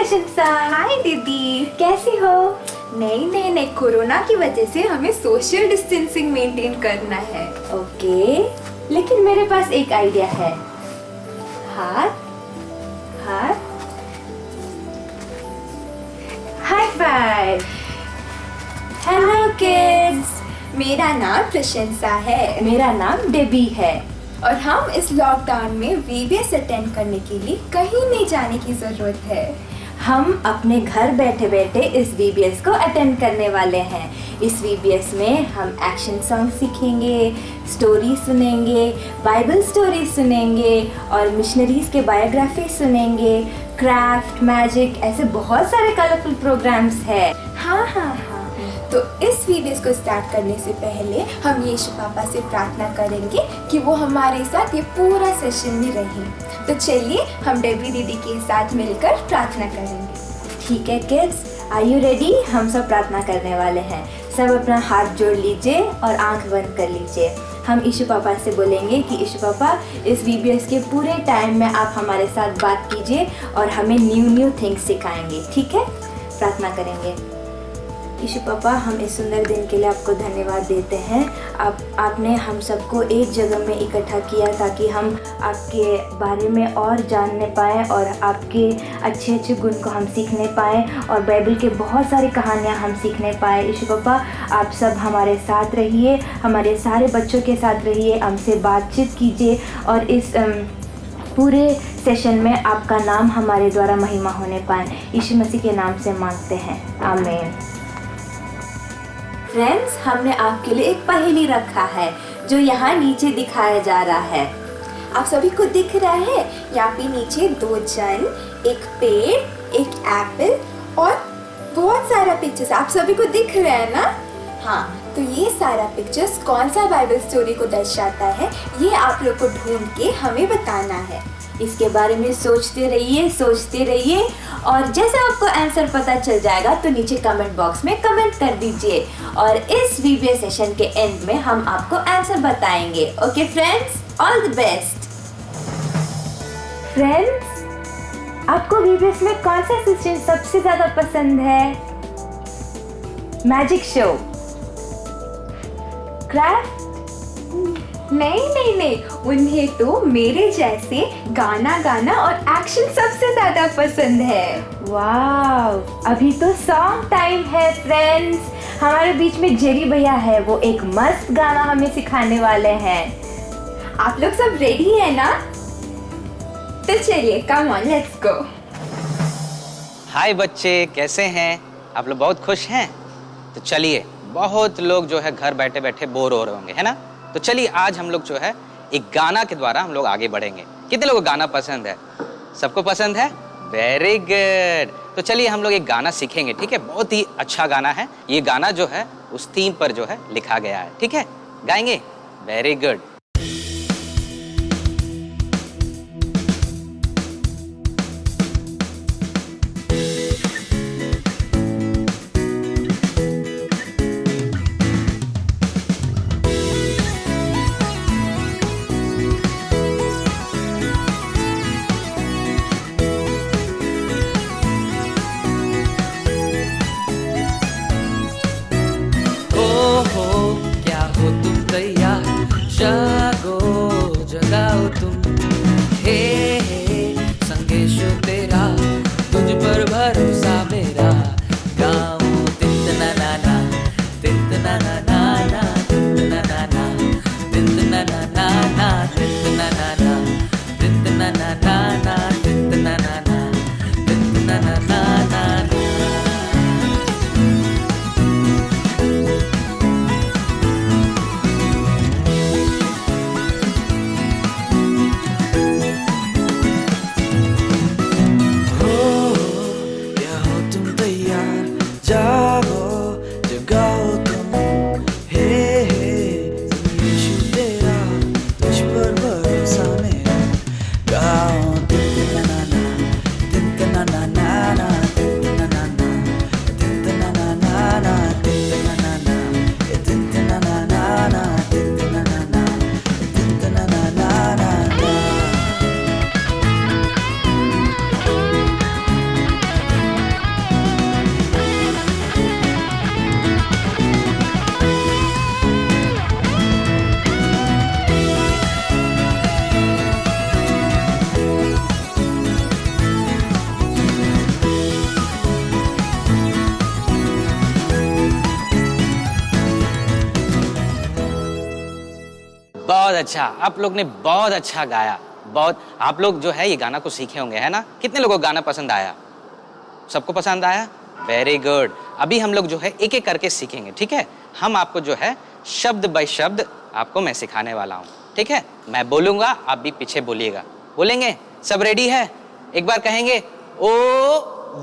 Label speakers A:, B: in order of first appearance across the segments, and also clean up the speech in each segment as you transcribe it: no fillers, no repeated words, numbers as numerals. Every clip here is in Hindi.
A: प्रशंसा।
B: हाय दीदी,
A: कैसी हो?
B: नहीं, कोरोना की वजह से हमें सोशल डिस्टेंसिंग मेंटेन करना है।
A: ओके, लेकिन मेरे पास एक आइडिया है। हाथ हाथ हाई फाइव। हेलो किड्स,
B: मेरा नाम प्रशंसा है।
A: मेरा नाम डेबी है।
B: और हम इस लॉकडाउन में वीबीएस अटेंड करने के लिए कहीं नहीं जाने की जरूरत है।
A: हम अपने घर बैठे बैठे इस वीबीएस को अटेंड करने वाले हैं। इस वीबीएस में हम एक्शन सॉन्ग सीखेंगे, स्टोरी सुनेंगे, बाइबल स्टोरी सुनेंगे और मिशनरीज के बायोग्राफी सुनेंगे, क्राफ्ट, मैजिक, ऐसे बहुत सारे कलरफुल प्रोग्राम्स हैं।
B: हाँ। तो इस वीबीएस को स्टार्ट करने से पहले हम यीशु पापा से प्रार्थना करेंगे कि वो हमारे साथ ये पूरा सेशन में रहें। तो चलिए हम डेबी दीदी के साथ मिलकर प्रार्थना करेंगे।
A: ठीक है किड्स, आर यू रेडी? हम सब प्रार्थना करने वाले हैं। सब अपना हाथ जोड़ लीजिए और आंख बंद कर लीजिए। हम यीशु पापा से बोलेंगे कि यीशु पापा, इस वीबीएस के पूरे टाइम में आप हमारे साथ बात कीजिए और हमें न्यू थिंग्स सिखाएंगे। ठीक है, प्रार्थना करेंगे। यीशु पापा, हम इस सुंदर दिन के लिए आपको धन्यवाद देते हैं। आपने हम सबको एक जगह में इकट्ठा किया ताकि हम आपके बारे में और जानने पाएँ और आपके अच्छे गुण को हम सीखने पाएँ और बाइबल के बहुत सारी कहानियाँ हम सीखने पाएँ। यीशु पापा, आप सब हमारे साथ रहिए, हमारे सारे बच्चों के साथ रहिए, हमसे बातचीत कीजिए और इस पूरे सेशन में आपका नाम हमारे द्वारा महिमा होने पाए। यीशु मसीह के नाम से मांगते हैं, आमीन। फ्रेंड्स, हमने आपके लिए एक पहेली रखा है जो यहाँ नीचे दिखाया जा रहा है।
B: आप सभी को दिख रहा है? यहाँ पे नीचे 2 जन, एक पेड़, एक एप्पल और बहुत सारा पिक्चर्स आप सभी को दिख रहा है ना? हाँ, तो ये सारा पिक्चर्स कौन सा बाइबल स्टोरी को दर्शाता है, ये आप लोग को ढूंढ के हमें बताना है।
A: इसके बारे में सोचते रहिए और जैसे आपको आंसर पता चल जाएगा तो नीचे कमेंट बॉक्स में कमेंट कर दीजिए और इस वीबीएस सेशन के एंड में हम आपको आंसर बताएंगे। Okay friends, all the best. Friends, आपको वीबीएस में कौन सा सेशन सबसे ज्यादा पसंद है? Magic show, craft?
B: नहीं, उन्हें तो मेरे जैसे गाना गाना और एक्शन सबसे ज्यादा पसंद है।
A: वाव, अभी तो सॉन्ग टाइम है फ्रेंड्स। हमारे बीच में जेरी भैया है, वो एक मस्त गाना हमें सिखाने वाले हैं।
B: आप लोग सब रेडी है ना? तो चलिए, कम ऑन, लेट्स गो।
C: हाय बच्चे, कैसे हैं? आप लोग बहुत खुश हैं? तो चलिए, बहुत लोग जो है घर बैठे बैठे बोर हो रहे होंगे, है ना? तो चलिए आज हम लोग जो है एक गाना के द्वारा हम लोग आगे बढ़ेंगे। कितने लोगों को गाना पसंद है? सबको पसंद है? Very good. तो चलिए हम लोग एक गाना सीखेंगे, ठीक है? बहुत ही अच्छा गाना है। ये गाना जो है उस थीम पर जो है लिखा गया है, ठीक है? गाएंगे? Very good.
D: क्या हो तुम तैयार?
C: अच्छा, आप लोग ने बहुत अच्छा गाया। बहुत, आप लोग जो है ये गाना को सीखे होंगे, है ना? कितने लोगों को गाना पसंद आया? सबको पसंद आया? Very good. अभी हम लोग जो है एक एक करके सीखेंगे, ठीक है? हम आपको जो है शब्द बाय शब्द आपको मैं सिखाने वाला हूँ, ठीक है? मैं बोलूंगा, आप भी पीछे बोलिएगा। बोलेंगे? सब रेडी है? एक बार कहेंगे ओ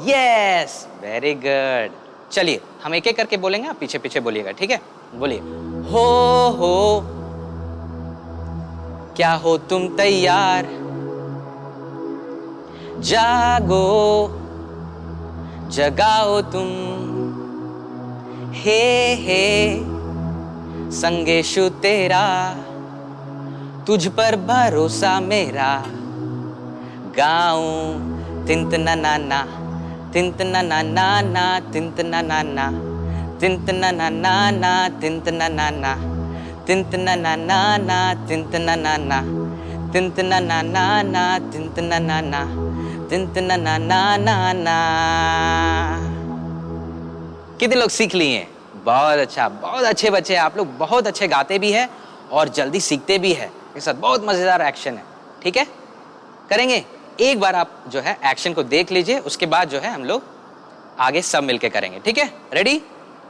C: यस, वेरी गुड। चलिए हम एक एक करके बोलेंगे, आप पीछे पीछे बोलिएगा, ठीक है? बोलिए। हो क्या हो तुम तैयार, जागो जगाओ तुम, हे संगेशु तेरा, तुझ पर भरोसा मेरा, गाऊं तिंत ना ना ना, तिंत ना ना ना ना, तिंत ना ना ना, तिंत ना ना ना ना, तिंत ना ना ना, तिंत ना ना ना ना, तिंत ना ना ना, तिंत ना ना ना ना, तिंत ना ना ना, तिंत ना ना ना ना ना। कितने लोग सीख लिए? बहुत अच्छा, बहुत अच्छे बच्चे हैं आप लोग, बहुत अच्छे गाते भी हैं और जल्दी सीखते भी हैं। इसके साथ बहुत मजेदार एक्शन है, ठीक है? करेंगे? एक बार आप जो है एक्शन को देख लीजिए, उसके बाद जो है हम लोग आगे सब मिलके करेंगे, ठीक है? रेडी?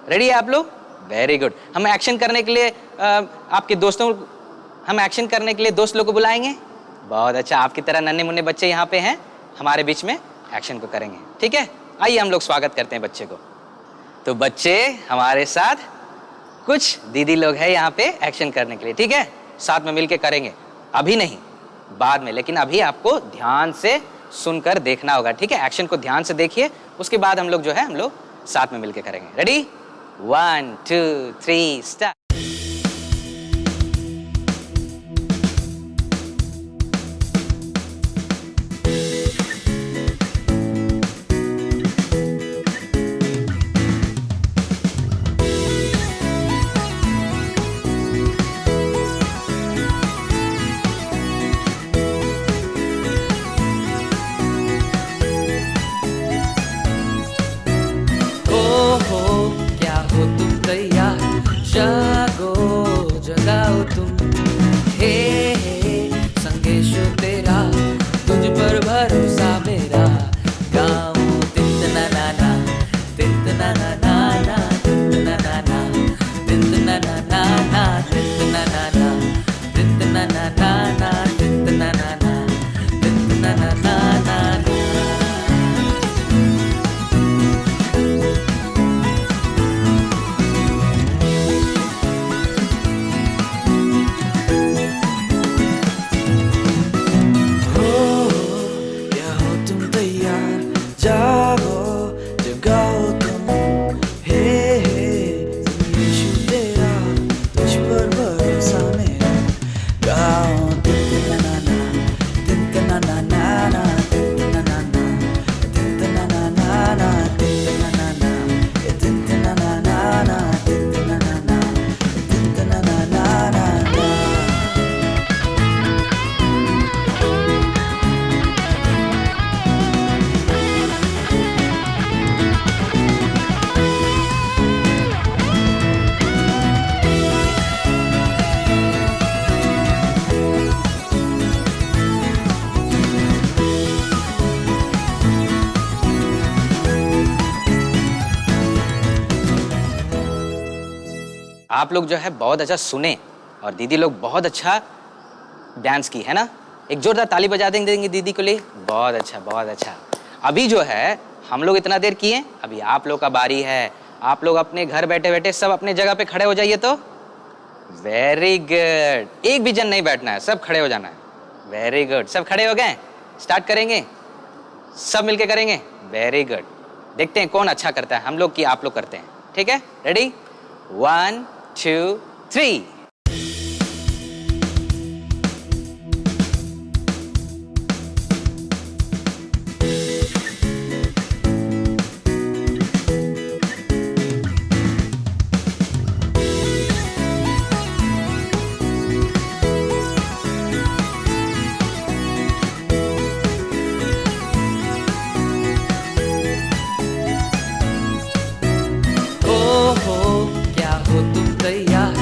C: रेडी है आप लोग? Very good. हम एक्शन करने के लिए आपके दोस्तों, हम एक्शन करने के लिए दोस्त लोग को बुलाएंगे। बहुत अच्छा, आपकी तरह नन्हे मुन्ने बच्चे यहाँ पे हैं हमारे बीच में, एक्शन को करेंगे, ठीक है? आइए हम लोग स्वागत करते हैं बच्चे को। तो बच्चे हमारे साथ कुछ दीदी लोग हैं यहाँ पे एक्शन करने के लिए, ठीक है? साथ में मिलके करेंगे, अभी नहीं बाद में, लेकिन अभी आपको ध्यान से सुनकर देखना होगा, ठीक है? एक्शन को ध्यान से देखिए, उसके बाद हम लोग जो है हम लोग साथ में मिलके करेंगे। रेडी? 1 2 3 स्टार्ट। क्या हो तुम तैयार, जागो जगाओ तुम, हे संगेशु तेरा, तुझ पर भरोसा मेरा, गाऊं तिंत ना ना ना, तिंत ना ना ना ना, तिंत ना ना ना, तिंत ना ना ना ना, तिंत ना ना ना, तिंत ना ना ना ना, तिंत ना ना ना, तिंत ना ना ना ना।
D: जागो जगाओ तुम, हे संगीशु तेरा, तुझ पर भरोसा मेरा, गाओ तिंत ना ना ना, तिंत ना ना ना ना, तिंत ना ना ना, तिंत ना ना ना ना, तिंत ना ना ना, तिंत ना ना ना ना, तिंत ना ना ना, तिंत ना ना ना ना ना।
C: आप लोग जो है बहुत अच्छा सुने और दीदी लोग बहुत अच्छा डांस की, है ना? एक जोरदार ताली बजा देंगे दीदी को लिए। बहुत अच्छा, बहुत अच्छा। अभी जो है हम लोग इतना देर किए, अभी आप लोग का बारी है। आप लोग अपने घर बैठे बैठे सब अपने जगह पे खड़े हो जाइए। तो वेरी गुड, एक भी जन नहीं बैठना है, सब खड़े हो जाना है। वेरी गुड, सब खड़े हो गए? स्टार्ट करेंगे, सब मिलके करेंगे। वेरी गुड, देखते हैं कौन अच्छा करता है, हम लोग कि आप लोग करते हैं, ठीक है? रेडी? 1 2 3। क्या हो तुम तैयार,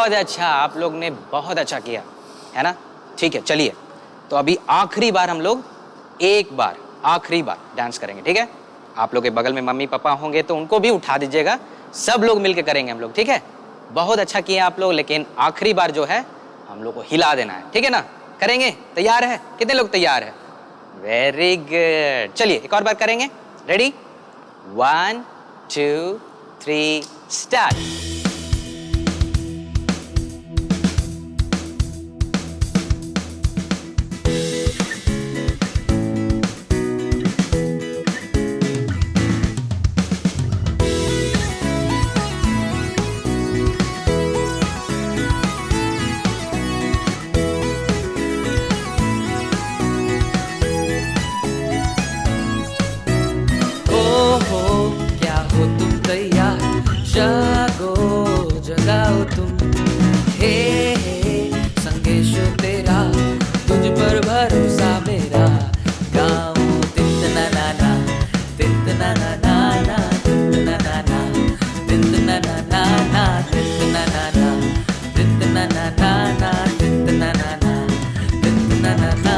C: बहुत अच्छा, आप लोग ने बहुत अच्छा किया, है ना? ठीक है, चलिए तो अभी आखिरी बार हम लोग आखिरी बार डांस करेंगे, ठीक है? आप लोग के बगल में मम्मी पापा होंगे तो उनको भी उठा दीजिएगा, सब लोग मिलके करेंगे हम लोग, ठीक है? बहुत अच्छा किए आप लोग, लेकिन आखिरी बार जो है हम लोग को हिला देना है, ठीक है ना? करेंगे? तैयार है? कितने लोग तैयार है? वेरी गुड, चलिए एक और बार करेंगे। रेडी? 1 2 3 स्टार्ट।
D: क्या हो तुम तैयार, जागो जगाओ तुम, हे संदेशो तेरा, तुझ पर भरोसा मेरा, गाऊं तिंतना नाना तिंतना नाना तिंतना नाना तिंतना नाना तिंतना नाना तिंतना नाना तिंतना नाना तिंतना नाना।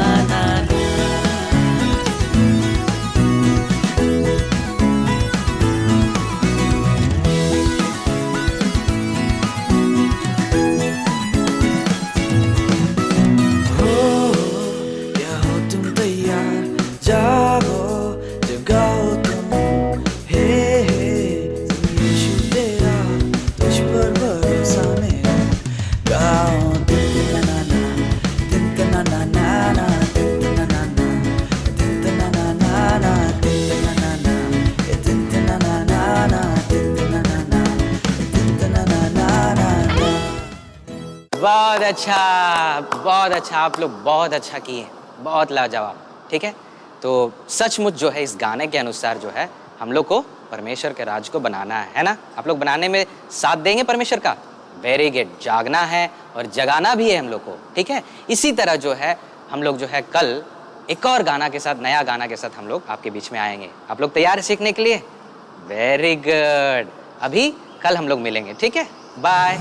D: जागो जगाओ तुम, हे यीशु तेरा, तुझ पर भरोसा मेरा, गाओ तिंतना नाना तिंतना नाना तिंतना नाना तिंतना नाना तिंतना नाना तिंतना नाना तिंतना नाना तिंतना नाना।
C: बहुत अच्छा, आप लोग बहुत अच्छा किए, बहुत लाजवाब, ठीक है? तो सचमुच जो है इस गाने के अनुसार जो है हम लोग को परमेश्वर के राज को बनाना है ना? आप लोग बनाने में साथ देंगे परमेश्वर का? वेरी गुड, जागना है और जगाना भी है हम लोग को, ठीक है? इसी तरह जो है हम लोग जो है कल एक और गाना के साथ, नया गाना के साथ हम लोग आपके बीच में आएंगे। आप लोग तैयार है सीखने के लिए? वेरी गुड, अभी कल हम लोग मिलेंगे, ठीक है? बाय।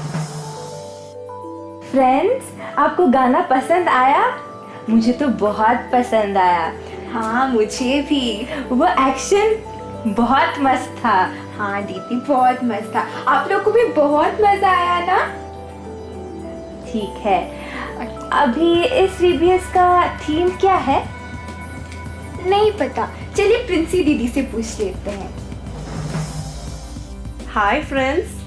A: फ्रेंड्स, आपको गाना पसंद आया? मुझे तो बहुत पसंद आया।
B: हाँ, मुझे भी।
A: वो एक्शन बहुत मस्त था।
B: हाँ दीदी, बहुत मस्त था। आप लोग को भी बहुत मजा आया ना?
A: ठीक है, अभी इस VBS का थीम क्या है?
B: नहीं पता, चलिए प्रिंसी दीदी से पूछ लेते हैं।
E: हाय फ्रेंड्स,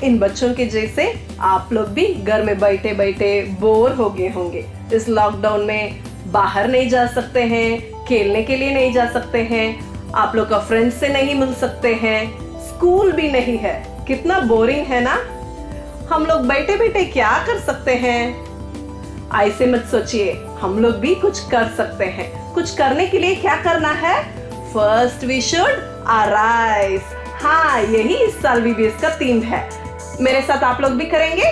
E: इन बच्चों के जैसे आप लोग भी घर में बैठे बैठे बोर हो गए होंगे। इस लॉकडाउन में बाहर नहीं जा सकते हैं, खेलने के लिए नहीं जा सकते हैं, आप लोग का फ्रेंड्स से नहीं मिल सकते हैं, स्कूल भी नहीं है। कितना बोरिंग है ना? हम लोग बैठे बैठे क्या कर सकते हैं? ऐसे मत सोचिए, हम लोग भी कुछ कर सकते हैं। कुछ करने के लिए क्या करना है? First we should arise. हाँ, यही इस साल VBS का थीम है। मेरे साथ आप लोग भी करेंगे?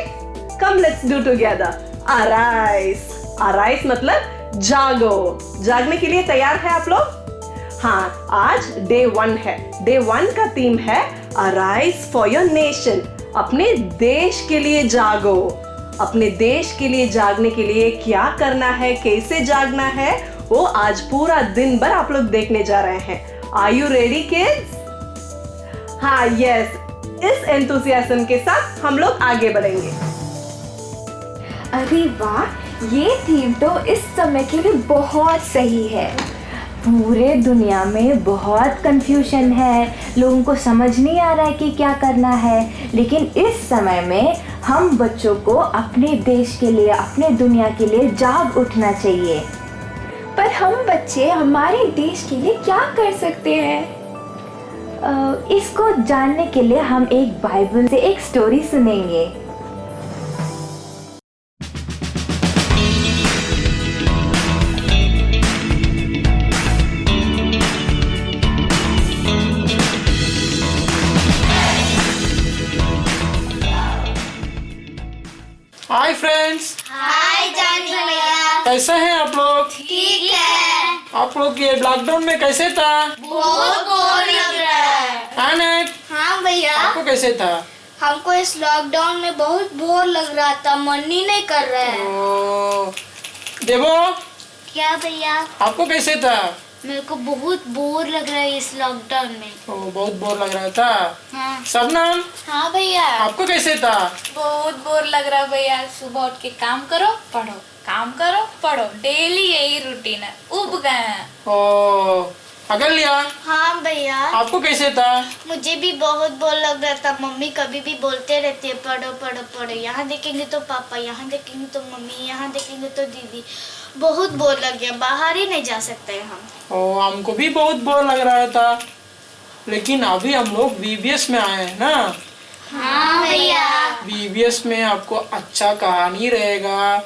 E: Come let's do together. Arise. Arise मतलब जागो। जागने के लिए तैयार है आप लोग? हाँ, आज डे 1 है। डे 1 का थीम है अराइज फॉर योर नेशन। अपने देश के लिए जागो। अपने देश के लिए जागने के लिए क्या करना है, कैसे जागना है, वो आज पूरा दिन भर आप लोग देखने जा रहे हैं। Are you ready kids? हाँ, यस, इस एंथुसियाज्म के साथ हम लोग आगे बढ़ेंगे।
B: अरे वाह, ये थीम तो इस समय के लिए बहुत सही है।
A: पूरे दुनिया में बहुत कंफ्यूजन है, लोगों को समझ नहीं आ रहा है कि क्या करना है, लेकिन इस समय में हम बच्चों को अपने देश के लिए, अपने दुनिया के लिए जाग उठना चाहिए।
B: पर हम बच्चे हमारे देश के लिए क्या कर सकते हैं?
A: इसको जानने के लिए हम एक बाइबल से एक स्टोरी सुनेंगे।
F: हाय फ्रेंड्स।
G: हाय जानी भैया।
F: कैसे हैं आप लोग?
G: ठीक है।
F: आप लोग ये लॉकडाउन में कैसे था?
G: बहुत बोर लग रहा है।
F: आनंद,
G: हाँ भैया।
F: आपको कैसे था?
G: हमको इस लॉकडाउन में बहुत बोर लग रहा था, मन ही नहीं कर रहा है।
F: ओ, देवो
G: क्या भैया?
F: आपको कैसे था?
G: मेरे को बहुत बोर लग रहा है इस लॉकडाउन में।
F: ओ, बहुत बोर लग रहा था।
G: हाँ।
F: शबनम
B: हाँ भैया,
F: आपको कैसे था?
B: बहुत बोर लग रहा है भैया। सुबह उठ के काम करो पढ़ो, काम करो पढ़ो, डेली यही रूटीन है। उब गए हैं।
F: ओ, अगल्या
G: हाँ भैया,
F: आपको कैसे था?
G: मुझे भी बहुत बोर लग रहा था। मम्मी कभी भी बोलते रहती है पढ़ो पढ़ो पढ़ो, यहाँ देखेंगे तो पापा, यहाँ देखेंगे तो मम्मी, यहाँ देखेंगे तो दीदी। बहुत बोर लग गया, बाहर ही नहीं जा सकते हम।
F: ओ, हमको भी बहुत बोर लग रहा था, लेकिन अभी हम लोग VBS में आए हैं ना।
G: हाँ भैया।
F: VBS में आपको अच्छा कहानी रहेगा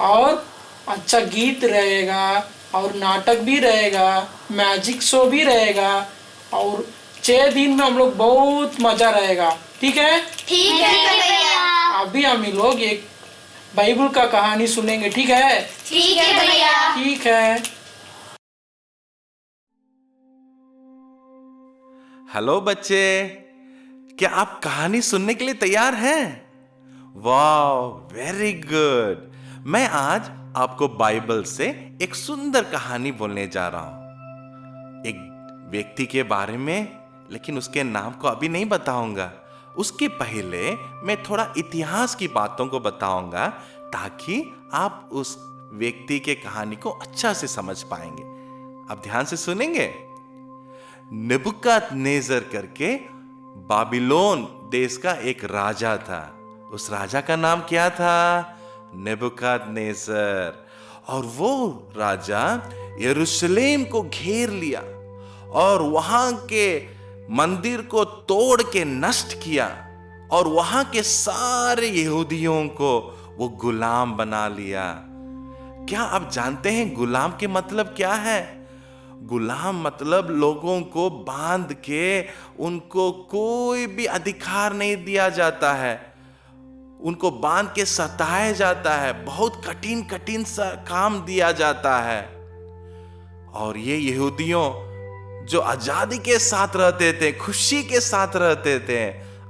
F: और अच्छा गीत रहेगा और नाटक भी रहेगा, मैजिक शो भी रहेगा और 6 दिन में हम लोग बहुत मजा रहेगा। ठीक है?
G: ठीक है भैया।
F: अभी हम लोग एक बाइबल का कहानी सुनेंगे। ठीक है?
G: ठीक है भैया।
F: ठीक है।
H: हेलो बच्चे, क्या आप कहानी सुनने के लिए तैयार हैं? वाह, वेरी गुड। मैं आज आपको बाइबल से एक सुंदर कहानी बोलने जा रहा हूं, एक व्यक्ति के बारे में, लेकिन उसके नाम को अभी नहीं बताऊंगा। उसके पहले मैं थोड़ा इतिहास की बातों को बताऊंगा ताकि आप उस व्यक्ति के कहानी को अच्छा से समझ पाएंगे। अब ध्यान से सुनेंगे। नेबुकदनेस्सर करके बाबिलोन देश का एक राजा था। उस राजा का नाम क्या था? नेबुकदनेस्सर। और वो राजा यरूशलेम को घेर लिया और वहां के मंदिर को तोड़ के नष्ट किया और वहां के सारे यहूदियों को वो गुलाम बना लिया। क्या आप जानते हैं गुलाम के मतलब क्या है? गुलाम मतलब लोगों को बांध के उनको कोई भी अधिकार नहीं दिया जाता है, उनको बांध के सताया जाता है, बहुत कठिन कठिन सा काम दिया जाता है। और ये यहूदियों जो आजादी के साथ रहते थे, खुशी के साथ रहते थे,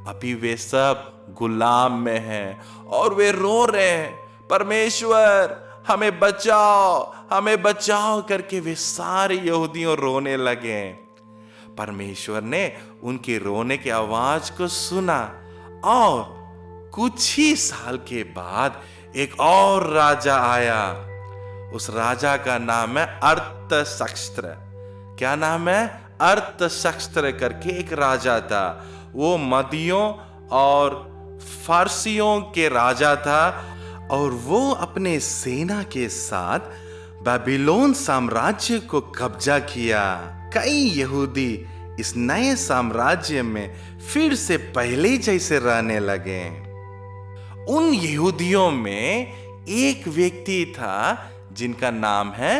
H: अभी वे सब गुलाम में हैं और वे रो रहे हैं, परमेश्वर हमें बचाओ, हमें बचाओ करके वे सारे यहूदियों रोने लगे। परमेश्वर ने उनके रोने की आवाज को सुना और कुछ ही साल के बाद एक और राजा आया। उस राजा का नाम है अर्थशस्त्र। क्या नाम है? अर्थशस्त्र करके एक राजा था। वो मदियों और फारसियों के राजा था और वो अपने सेना के साथ बाबिलोन साम्राज्य को कब्जा किया। कई यहूदी इस नए साम्राज्य में फिर से पहले जैसे रहने लगे। उन यहूदियों में एक व्यक्ति था जिनका नाम है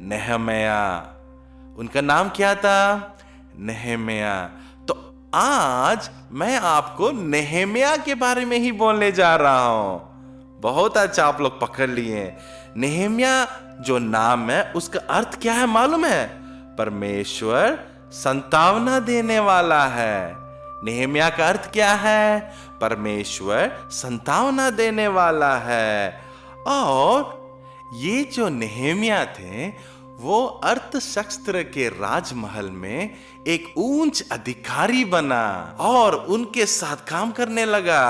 H: नेहम्याह। उनका नाम क्या था? नेहम्याह। तो आज मैं आपको नेहम्याह के बारे में ही बोलने जा रहा हूं। बहुत अच्छा, आप लोग पकड़ लिए। नेहम्याह जो नाम है उसका अर्थ क्या है मालूम है? परमेश्वर संतावना देने वाला है। नेहम्याह का अर्थ क्या है? परमेश्वर संतावना देने वाला है। और ये जो नेहम्याह थे वो अर्थशस्त्र के राजमहल में एक उच्च अधिकारी बना और उनके साथ काम करने लगा।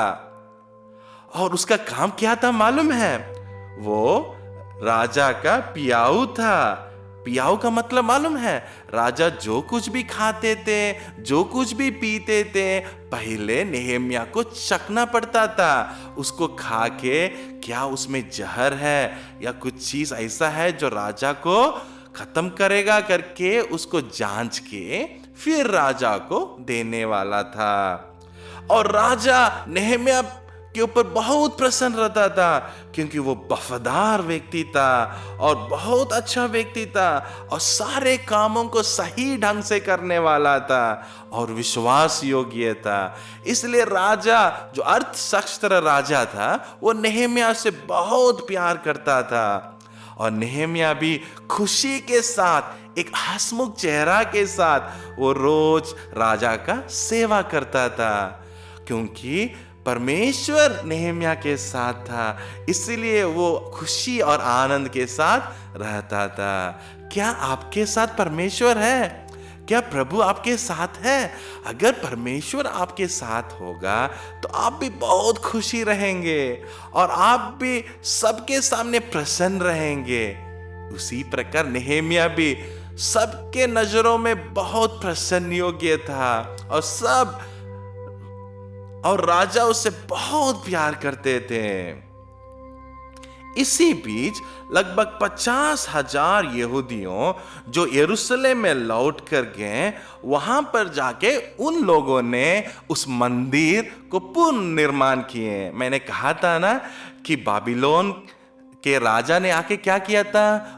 H: और उसका काम क्या था मालूम है? वो राजा का पियाऊ था। पियाऊ का मतलब मालूम है? राजा जो कुछ भी खाते थे, जो कुछ भी पीते थे, पहले नेहम्याह को चखना पड़ता था। उसको खा के क्या उसमें जहर है या कुछ चीज ऐसा है जो राजा को खत्म करेगा करके उसको जांच के फिर राजा को देने वाला था। और राजा नेहम्याह के ऊपर बहुत प्रसन्न रहता था क्योंकि वो वफादार व्यक्ति था और बहुत अच्छा व्यक्ति था और सारे कामों को सही ढंग से करने वाला था और विश्वास योग्य था। इसलिए राजा जो अर्थशस्त्र राजा था वो नेहम्याह से बहुत प्यार करता था और नेहम्याह भी खुशी के साथ, एक हंसमुख चेहरा के साथ वो रोज राजा का सेवा करता था। क्योंकि परमेश्वर नेहम्या के साथ था, इसलिए वो खुशी और आनंद के साथ रहता था। क्या आपके साथ परमेश्वर है? क्या प्रभु आपके साथ है? अगर परमेश्वर आपके साथ होगा तो आप भी बहुत खुशी रहेंगे और आप भी सबके सामने प्रसन्न रहेंगे। उसी प्रकार नेहम्या भी सबके नजरों में बहुत प्रसन्न योग्य था और राजा उससे बहुत प्यार करते थे। इसी बीच लगभग 50,000 यहूदियों जो यरूशलेम में लौट कर गए, वहां पर जाके उन लोगों ने उस मंदिर को पुनर्निर्माण किए। मैंने कहा था ना कि बाबिलोन के राजा ने आके क्या किया था,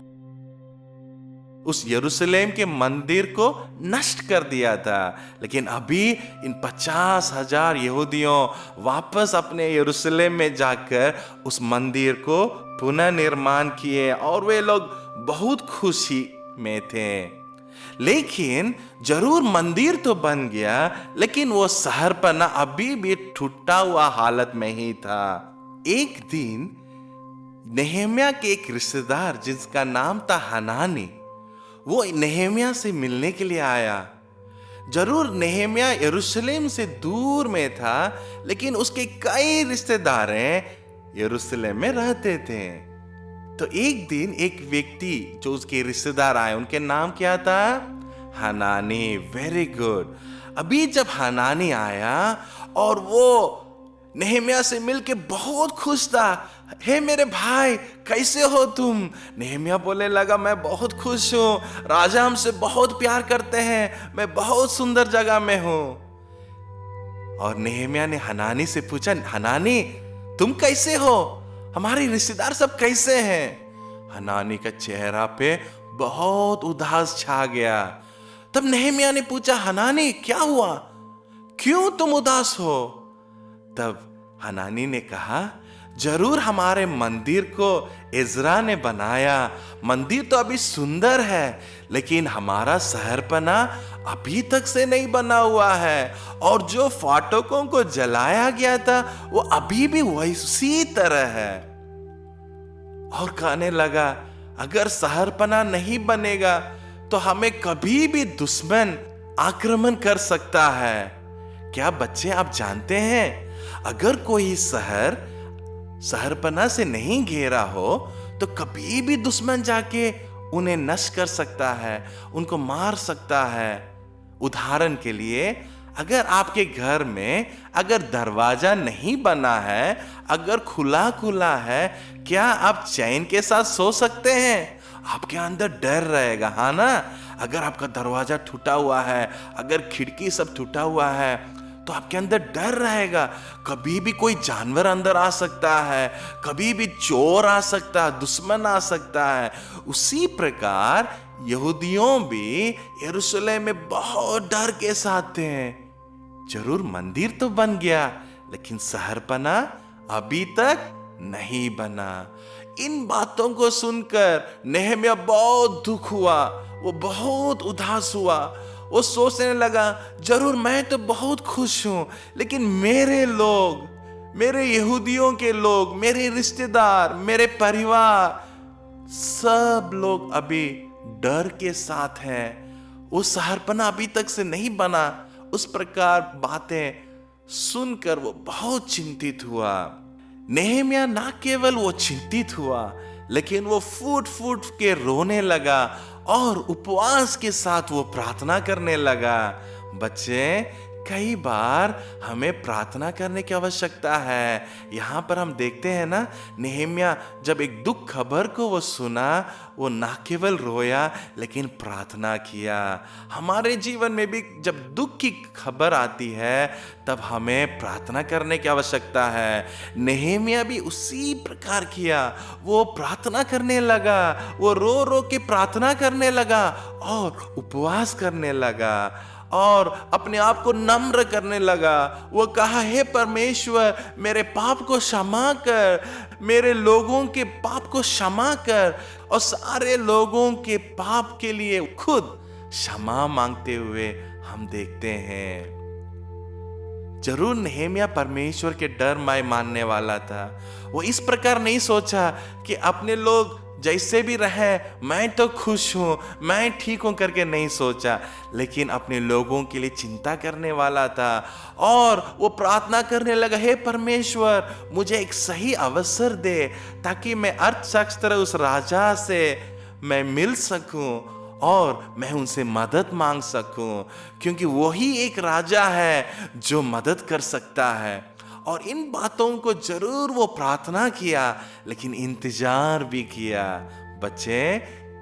H: उस यरूशलेम के मंदिर को नष्ट कर दिया था। लेकिन अभी इन 50,000 यहूदियों वापस अपने यरूशलेम में जाकर उस मंदिर को पुनः निर्माण किए और वे लोग बहुत खुशी में थे। लेकिन जरूर मंदिर तो बन गया, लेकिन वो शहरपना अभी भी टूटा हुआ हालत में ही था। एक दिन नेहम्या के एक रिश्तेदार जिसका नाम था हनानी, वो नेहम्या से मिलने के लिए आया। जरूर नेहम्या यरूशलेम से दूर में था, लेकिन उसके कई रिश्तेदार यरूशलेम में रहते थे। तो एक दिन एक व्यक्ति जो उसके रिश्तेदार आए, उनके नाम क्या था? हनानी। Very good. अभी जब हनानी आया और वो नेहम्या से मिलके बहुत खुश था, हे मेरे भाई कैसे हो तुम? नेहम्या बोलने लगा, मैं बहुत खुश हूं, राजा हमसे बहुत प्यार करते हैं, मैं बहुत सुंदर जगह में हूं। और नेहम्या ने हनानी से पूछा, हनानी तुम कैसे हो? हमारे रिश्तेदार सब कैसे हैं? हनानी का चेहरा पे बहुत उदास छा गया। तब नेहम्या ने पूछा, हनानी क्या हुआ, क्यों तुम उदास हो? तब हनानी ने कहा, जरूर हमारे मंदिर को इज़रा ने बनाया, मंदिर तो अभी सुंदर है, लेकिन हमारा शहरपना अभी तक से नहीं बना हुआ है, और जो फाटकों को जलाया गया था वो अभी भी वैसी तरह है। और कहने लगा, अगर शहरपना नहीं बनेगा तो हमें कभी भी दुश्मन आक्रमण कर सकता है। क्या बच्चे आप जानते हैं, अगर कोई शहरपना से नहीं घेरा हो तो कभी भी दुश्मन जाके उन्हें नष्ट कर सकता है, उनको मार सकता है। उदाहरण के लिए, अगर आपके घर में अगर दरवाजा नहीं बना है, अगर खुला खुला है, क्या आप चैन के साथ सो सकते हैं? आपके अंदर डर रहेगा, हाँ ना? अगर आपका दरवाजा टूटा हुआ है, अगर खिड़की सब टूटा हुआ है, तो आपके अंदर डर रहेगा, कभी भी कोई जानवर अंदर आ सकता है, कभी भी चोर आ सकता है, दुश्मन आ सकता है। उसी प्रकार यहूदियों भी यरूशलेम में बहुत डर के साथ थे। जरूर मंदिर तो बन गया, लेकिन शहरपना अभी तक नहीं बना। इन बातों को सुनकर नेहम्या बहुत दुख हुआ, वो बहुत उदास हुआ। वो सोचने लगा, जरूर मैं तो बहुत खुश हूं, लेकिन मेरे लोग, मेरे यहूदियों के लोग, मेरे रिश्तेदार, मेरे परिवार, सब लोग अभी डर के साथ हैं। वो शहरपना अभी तक से नहीं बना। उस प्रकार बातें सुनकर वो बहुत चिंतित हुआ। नेहम्या ना केवल वो चिंतित हुआ, लेकिन वो फूट फूट के रोने लगा और उपवास के साथ वो प्रार्थना करने लगा। बच्चे, कई बार हमें प्रार्थना करने की आवश्यकता है। यहाँ पर हम देखते हैं ना, नेहम्या जब एक दुख खबर को वो सुना, वो ना केवल रोया लेकिन प्रार्थना किया। हमारे जीवन में भी जब दुख की खबर आती है, तब हमें प्रार्थना करने की आवश्यकता है। नेहम्या भी उसी प्रकार किया, वो प्रार्थना करने लगा, वो रो रो के प्रार्थना करने लगा और उपवास करने लगा और अपने आप को नम्र करने लगा। वो कहा, हे परमेश्वर, मेरे पाप को क्षमा कर, मेरे लोगों के पाप को क्षमा कर। और सारे लोगों के पाप के लिए खुद क्षमा मांगते हुए हम देखते हैं। जरूर नेहेमिया परमेश्वर के डर मानने वाला था। वो इस प्रकार नहीं सोचा कि अपने लोग जैसे भी रहे मैं तो खुश हूँ, मैं ठीक हूँ करके नहीं सोचा, लेकिन अपने लोगों के लिए चिंता करने वाला था। और वो प्रार्थना करने लगा, हे परमेश्वर मुझे एक सही अवसर दे ताकि मैं अर्थशास्त्र उस राजा से मैं मिल सकूं और मैं उनसे मदद मांग सकूं, क्योंकि वही एक राजा है जो मदद कर सकता है। और इन बातों को जरूर वो प्रार्थना किया, लेकिन इंतजार भी किया। बच्चे,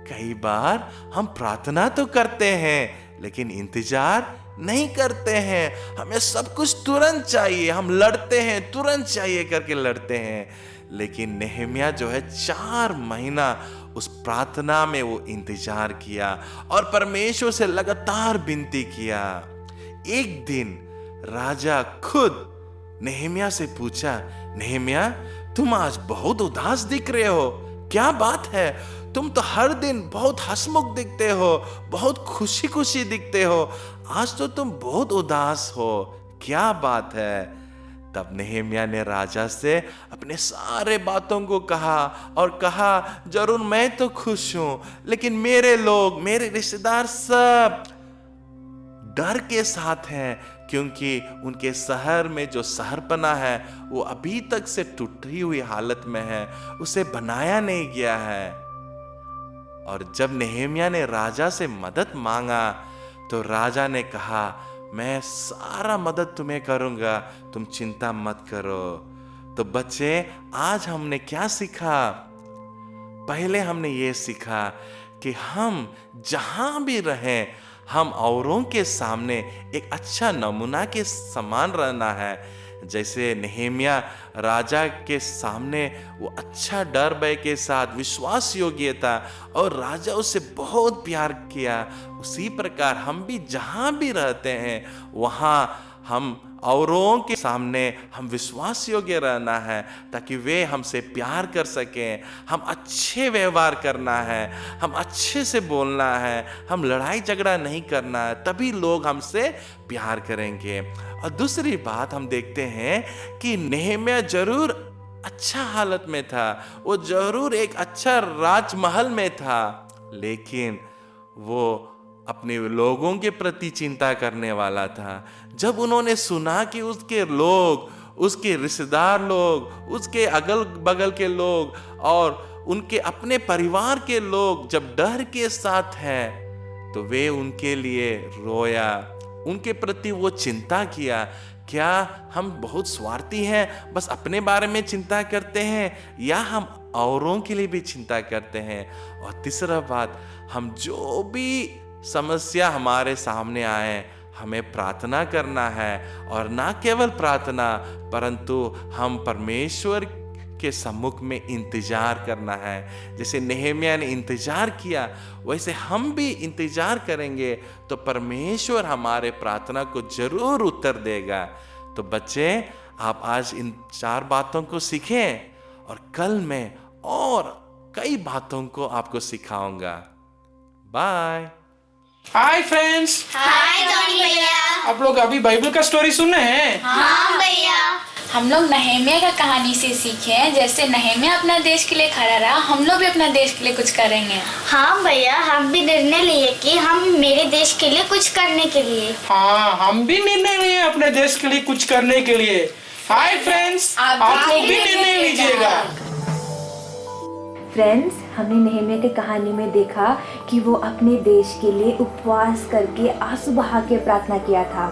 H: कई बार हम प्रार्थना तो करते हैं लेकिन इंतजार नहीं करते हैं। हमें सब कुछ तुरंत चाहिए, हम लड़ते हैं, तुरंत चाहिए करके लड़ते हैं। लेकिन नेहेमिया जो है 4 महीना उस प्रार्थना में वो इंतजार किया और परमेश्वर से लगातार विनती किया। एक दिन राजा खुद नेहेमिया से पूछा, नेहेमिया तुम आज बहुत उदास दिख रहे हो, क्या बात है? तुम तो हर दिन बहुत हंसमुख दिखते हो, बहुत खुशी खुशी दिखते हो, आज तो तुम बहुत उदास हो, क्या बात है? तब नेहेमिया ने राजा से अपने सारे बातों को कहा और कहा, जरूर मैं तो खुश हूं, लेकिन मेरे लोग, मेरे रिश्तेदार सब डर के साथ हैं, क्योंकि उनके शहर में जो शहरपना है वो अभी तक से टूटी हुई हालत में है, उसे बनाया नहीं गया है। और जब नेहेमिया ने राजा से मदद मांगा तो राजा ने कहा, मैं सारा मदद तुम्हें करूंगा, तुम चिंता मत करो। तो बच्चे, आज हमने क्या सीखा? पहले हमने ये सीखा कि हम जहां भी रहें हम औरों के सामने एक अच्छा नमूना के समान रहना है। जैसे नेहेमिया राजा के सामने वो अच्छा डर भय के साथ विश्वास योग्य था और राजा उससे बहुत प्यार किया, उसी प्रकार हम भी जहां भी रहते हैं वहां हम औरों के सामने हम विश्वास योग्य रहना है, ताकि वे हमसे प्यार कर सकें। हम अच्छे व्यवहार करना है, हम अच्छे से बोलना है, हम लड़ाई झगड़ा नहीं करना है, तभी लोग हमसे प्यार करेंगे। और दूसरी बात हम देखते हैं कि नेहेमिया जरूर अच्छा हालत में था, वो जरूर एक अच्छा राजमहल में था, लेकिन वो अपने लोगों के प्रति चिंता करने वाला था। जब उन्होंने सुना कि उसके लोग, उसके रिश्तेदार लोग, उसके अगल बगल के लोग और उनके अपने परिवार के लोग जब डर के साथ हैं, तो वे उनके लिए रोया, उनके प्रति वो चिंता किया। क्या हम बहुत स्वार्थी हैं, बस अपने बारे में चिंता करते हैं, या हम औरों के लिए भी चिंता करते हैं? और तीसरा बात, हम जो भी समस्या हमारे सामने आए हमें प्रार्थना करना है, और ना केवल प्रार्थना परंतु हम परमेश्वर के सम्मुख में इंतजार करना है। जैसे नेहेमिया ने इंतजार किया वैसे हम भी इंतजार करेंगे तो परमेश्वर हमारे प्रार्थना को जरूर उत्तर देगा। तो बच्चे, आप आज इन 4 बातों को सीखें और कल मैं और कई बातों को आपको सिखाऊंगा। Bye.
F: Hi friends.
G: Hi Tony भैया।
F: आप लोग अभी बाइबल का स्टोरी सुने हैं?
G: हाँ भैया।
I: हम लोग नहेमिया का कहानी से सीखे हैं, जैसे नहेमिया अपना देश के लिए खड़ा रहा, हम लोग भी अपना देश के लिए कुछ करेंगे।
G: हाँ भैया, हम भी निर्णय लिए कि हम मेरे देश के लिए कुछ करने के लिए।
F: हाँ, हम भी निर्णय लिए अपने देश के लिए कुछ करने के लिए। हाय फ्रेंड्स, आप लोग भी निर्णय लीजिएगा।
A: फ्रेंड्स, हमने नेहेमिया की कहानी में देखा कि वो अपने देश के लिए उपवास करके आंसू बहा के प्रार्थना किया था।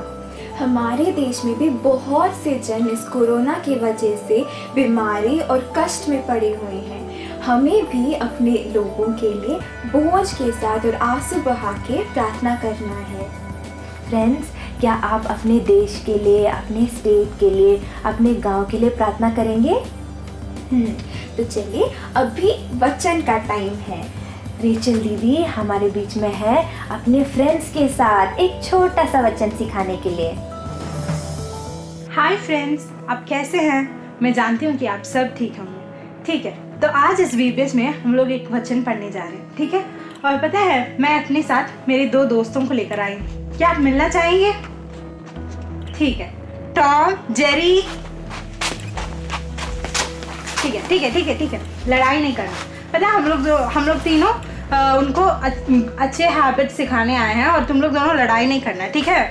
B: हमारे देश में भी बहुत से जन इस कोरोना की वजह से बीमारी और कष्ट में पड़े हुए हैं। हमें भी अपने लोगों के लिए बोझ के साथ और आंसू बहा के प्रार्थना करना है।
A: फ्रेंड्स, क्या आप अपने देश के लिए, अपने स्टेट के लिए, अपने गांव के लिए प्रार्थना करेंगे?
B: तो चलिए, अभी वचन का टाइम है।
A: रेचल दीदी हमारे बीच में है अपने फ्रेंड्स के साथ एक छोटा सा वचन सिखाने के लिए।
J: हाय फ्रेंड्स, आप कैसे हैं? मैं जानती हूँ कि आप सब ठीक होंगे। ठीक है, तो आज इस वीडियो में हम लोग एक वचन पढ़ने जा रहे हैं, ठीक है? और पता है, मैं अपने साथ मेरे 2 दोस्तों को लेकर आई हूँ। क्या आप मिलना चाहेंगे? ठीक है, टॉम, जेरी। ठीक है, लड़ाई नहीं करना। पता है हम लोग तीनों उनको अच्छे हैबिट सिखाने आए हैं और तुम लोग दोनों लड़ाई नहीं करना है, ठीक है?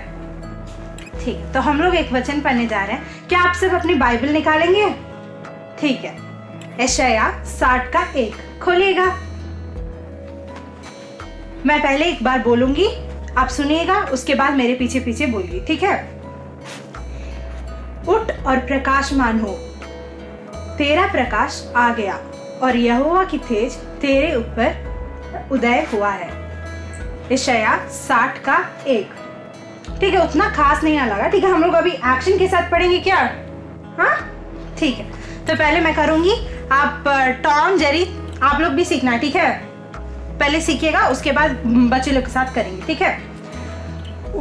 J: ठीक, तो हम लोग एक वचन पढ़ने जा रहे हैं। क्या आप सब अपनी बाइबल निकालेंगे? ठीक है। यशायाह 60 का 1 खोलिएगा। मैं पहले एक बार बोलूंगी, आप सुनिएगा, उसके बाद मेरे पीछे पीछे बोलिए, ठीक है? उठ और प्रकाशमान हो, तेरा प्रकाश आ गया और यहोवा की तेज तेरे ऊपर उदय हुआ है। यशायाह 60 का 1। ठीक है, उतना खास नहीं लगा। ठीक है, हम लोग अभी एक्शन के साथ पढ़ेंगे क्या? हाँ ठीक है, तो पहले मैं करूंगी, आप टॉम, जेरी आप लोग भी सीखना, ठीक है? पहले सीखिएगा, उसके बाद बच्चे लोग के साथ करेंगे, ठीक है?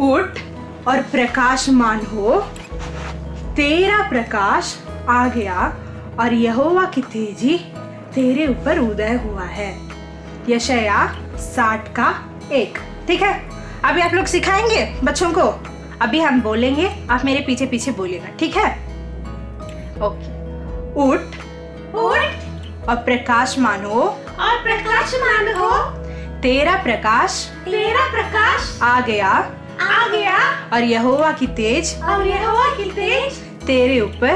J: उठ और प्रकाशमान हो, तेरा प्रकाश आ गया और यहोवा की तेजी तेरे ऊपर उदय हुआ है। यशायाह 60 का 1। ठीक है, अभी आप लोग सिखाएंगे बच्चों को। अभी हम बोलेंगे, आप मेरे पीछे पीछे बोलिएगा, ठीक है? ओके। उठ और प्रकाशमान हो, तेरा प्रकाश आ गया और यहोवा की तेज तेरे ऊपर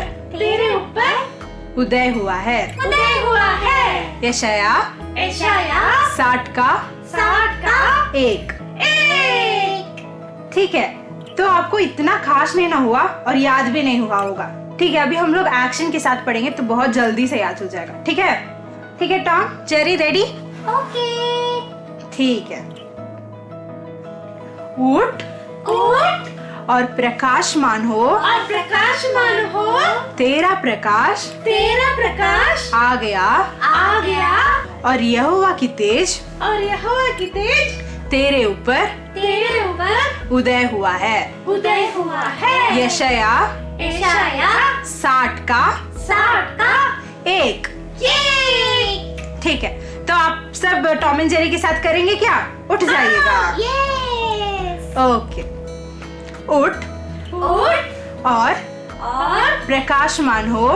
J: उदय हुआ है। यशायाह 60 का 1। ठीक है, तो आपको इतना खास नहीं ना हुआ और याद भी नहीं हुआ होगा। ठीक है, अभी हम लोग एक्शन के साथ पढ़ेंगे तो बहुत जल्दी से याद हो जाएगा, ठीक है? ठीक है, टॉम, जेरी रेडी? ओके। ठीक है। उठ और प्रकाशमान हो, तेरा प्रकाश आ गया और यहोवा की तेज तेरे ऊपर उदय हुआ है। यशायाह 60 का 1। ठीक है, तो आप सब टॉम एंड जेरी के साथ करेंगे क्या? उठ जाइएगा। ओके। उठ और प्रकाशमान हो,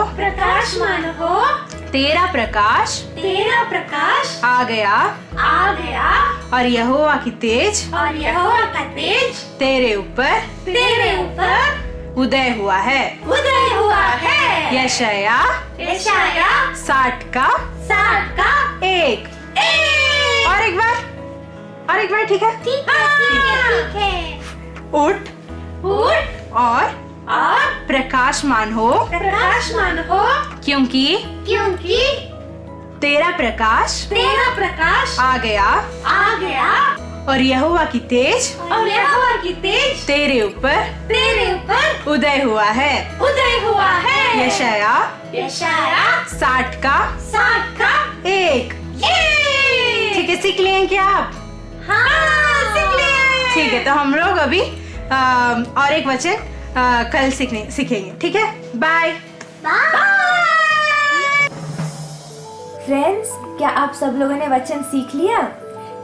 J: तेरा प्रकाश आ गया और यहोवा की तेज तेरे ऊपर उदय हुआ है। यशायाह 60 का 1। और एक बार, ठीक है? उठ और प्रकाशमान हो, क्योंकि तेरा प्रकाश आ गया और यहोवा की तेज तेरे ऊपर उदय हुआ है। यशायाह 60 का 1। ठीक है, सीख लिए क्या आप? ठीक है, तो हम लोग अभी और एक वचन कल सीखेंगे, ठीक है? बाय।
A: फ्रेंड्स, क्या आप सब लोगों ने वचन सीख लिया?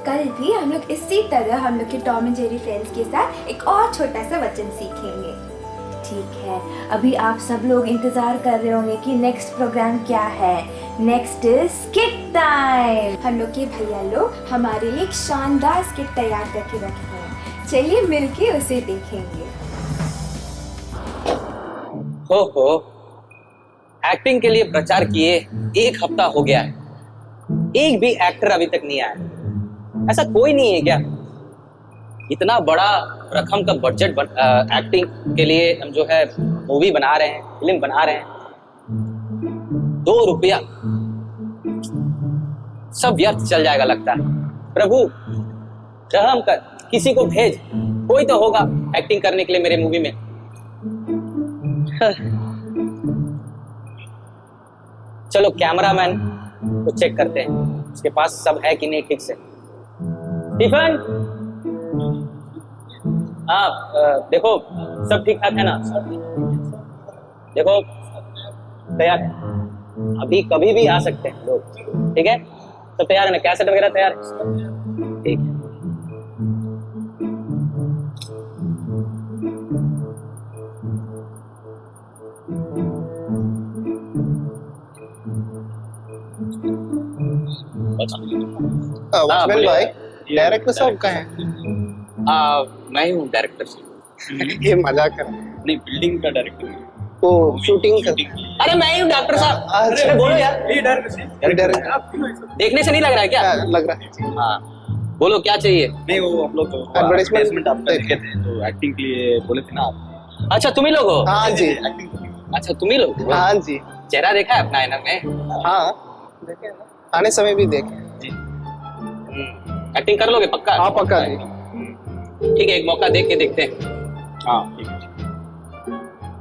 A: कल भी हम लोग इसी तरह हम लोग के टॉम एंड जेरी फ्रेंड्स के साथ एक और छोटा सा वचन सीखेंगे। ठीक है, अभी आप सब लोग इंतजार कर रहे होंगे कि नेक्स्ट प्रोग्राम क्या है। Next is skit time. हम लोग के भैया लोग हमारे लिए एक शानदार स्किट तैयार करके रखे हैं, चलिए मिलके उसे देखेंगे।
C: हो, एक्टिंग के लिए प्रचार किए 1 हफ्ता हो गया है, एक भी एक्टर अभी तक नहीं आया। ऐसा कोई नहीं है क्या? इतना बड़ा रकम का बजट एक्टिंग के लिए हम जो है मूवी बना रहे हैं, फिल्म बना रहे हैं, 2 रुपया सब व्यर्थ चल जाएगा लगता है। प्रभु रहम कर, किसी को भेज, कोई तो होगा एक्टिंग करने के लिए मेरे मूवी में। चलो कैमरामैन को चेक करते हैं, उसके पास सब है कि नहीं ठीक से। स्टीफन, हाँ देखो सब ठीक ठाक है ना? देखो तैयार है, अभी कभी भी आ सकते हैं लोग, ठीक है? सब तैयार है ना? कैसेट वगैरह तैयार है? ठीक है।
K: वॉचमैन भाई, डायरेक्टर साहब कहाँ हैं?
C: मैं ही हूँ डायरेक्टर।
K: ये मजाक कर।
C: नहीं, बिल्डिंग का डायरेक्टर।
K: वो शूटिंग कर।
C: अरे मैं ही हूँ डॉक्टर साहब।
K: अच्छा
C: बोलो यार।
K: डायरेक्टर
C: देखने से नहीं लग रहा है क्या?
K: लग रहा है।
C: हाँ, बोलो क्या चाहिए?
L: नहीं, वो हम लोग तो
K: एडवर्टाइजमेंट
L: आपका देखे थे, तो एक्टिंग के लिए बोले थे ना आप।
C: अच्छा, तुम ही लोग हो?
K: हाँ जी।
C: अच्छा, तुम ही लोग हो?
K: हाँ जी।
C: चेहरा देखा है अपना आईना में?
K: हाँ देखे ना, आने समय भी देखे।
C: एक्टिंग कर लोगे पक्का?
K: हाँ पक्का जी।
C: ठीक है, एक मौका देख के देखते हैं।
L: हाँ ठीक है।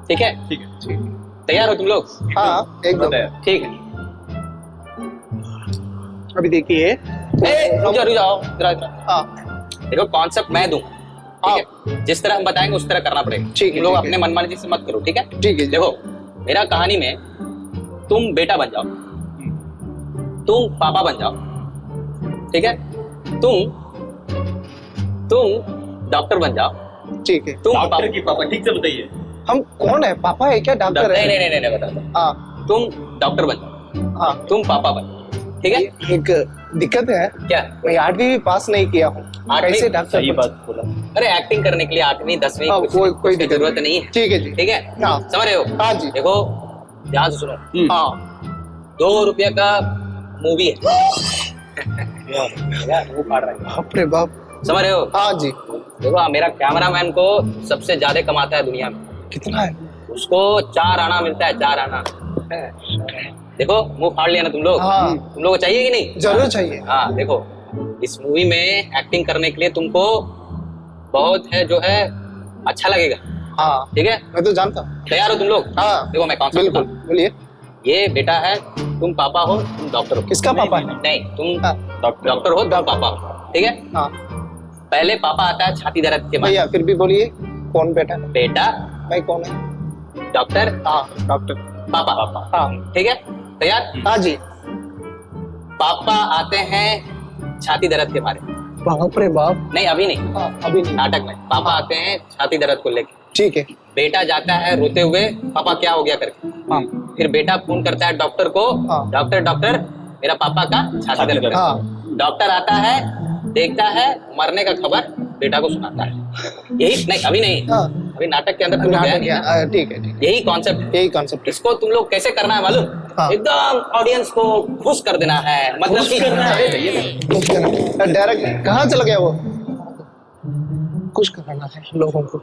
C: ठीक है?
L: ठीक है।
C: तैयार हो तुम लोग?
K: हाँ एकदम।
C: ठीक है।
K: अभी देखिए।
C: रुक जाओ।
K: हाँ
C: देखो, कॉन्सेप्ट मैं दूं, ठीक है? जिस तरह हम बताएंगे उस तरह करना पड़ेगा।
K: ठीक है,
C: तुम लोग
K: ठीक है।
C: अपने मनमानी से मत करो, ठीक है?
K: ठीक है।
C: देखो, मेरा कहानी में तुम बेटा बन जाओ, तुम पापा बन जाओ, ठीक है? तुम डॉक्टर बन जाओ।
K: ठीक है।
C: तुम
L: डॉक्टर की पापा, ठीक से बताइए।
K: हम कौन है? पापा है क्या? डॉक्टर है?
C: नहीं, बता दो।
K: हाँ
C: तुम डॉक्टर बन जाओ,
K: हाँ।
C: तुम पापा बन जाओ, ठीक है?
K: एक दिक्कत है,
C: क्या?
K: मैं 8वीं भी पास नहीं किया हूँ, कैसे डॉक्टर?
L: सही बात बोला।
C: अरे एक्टिंग करने के लिए 8वीं 10वीं
K: हाँ, कोई
C: की
K: दिक्कत
C: जरूरत नहीं है।
K: ठीक है जी।
C: ठीक है?
K: हाँ।
C: समझ रहे हो?
K: हाँ जी।
C: देखो, ध्यान से सुनो।
K: हाँ
C: 2 रुपया का मूवी है। वो काट रहा है।
K: बाप रे बाप।
C: समझ रहे हो?
K: हाँ जी।
C: देखो, मेरा कैमरामैन को सबसे ज्यादा कमाता है दुनिया में।
K: कितना है?
C: उसको 4 आना मिलता है, 4 आना। देखो, मुंह फाड़ लिया ना तुम लोग।
K: हाँ।
C: तुम लोग को चाहिए कि नहीं?
K: जरूर चाहिए।
C: हाँ, देखो, इस मूवी में एक्टिंग करने के लिए तुमको बहुत है जो है अच्छा लगेगा।
K: हाँ
C: ठीक है?
K: मैं तो जानता हूँ।
C: तैयार हो तुम लोग?
K: हाँ
C: देखो, मैं कॉन्सेप्ट
K: बिल्कुल,
C: बताता हूँ।
K: बोलिए।
C: ये बेटा है, तुम पापा हो, तुम डॉक्टर हो।
K: किसका पापा है?
C: नहीं, तुम
K: हाँ।
C: डॉक्टर हो, तुम पापा हो, ठीक है?
K: हाँ
C: पहले पापा आता है छाती दर्द के बाद।
K: भैया फिर भी बोलिए, कौन बेटा?
C: बेटा,
K: मैं कौन है?
C: डॉक्टर,
K: हाँ डॉक्टर।
C: पापा।
K: हाँ
C: ठीक है? तैयार?
K: हाँ जी।
C: पापा आते हैं छाती दर्द के मारे।
K: बाप रे बाप।
C: नहीं, अभी नहीं,
K: हाँ अभी नहीं।
C: नाटक में पापा आते हैं छाती दर्द को लेके।
K: ठीक है।
C: बेटा जाता है रोते हुए, पापा क्या हो गया करके।
K: हाँ
C: फिर बेटा फोन करता है डॉक्टर को,
K: हाँ।
C: डॉक्टर मेरा पापा का छाती दर्द है।
K: हाँ
C: डॉक्टर आता है, देखता है, मरने का खबर बेटा को सुनाता है। यही नहीं, अभी नहीं,
K: हाँ
C: अभी नाटक के अंदर तुम लोग गया
K: नाटक
C: नहीं ना।
K: है, ठीक है ठीक है।
C: यही कॉन्सेप्ट,
K: यही कॉन्सेप्ट।
C: इसको तुम लोग कैसे करना है मालूम?
K: हाँ।
C: एकदम ऑडियंस को खुश कर देना है, मतलब कि
K: डायरेक्ट कहाँ चला गया वो? कुछ कराना है लोगों को।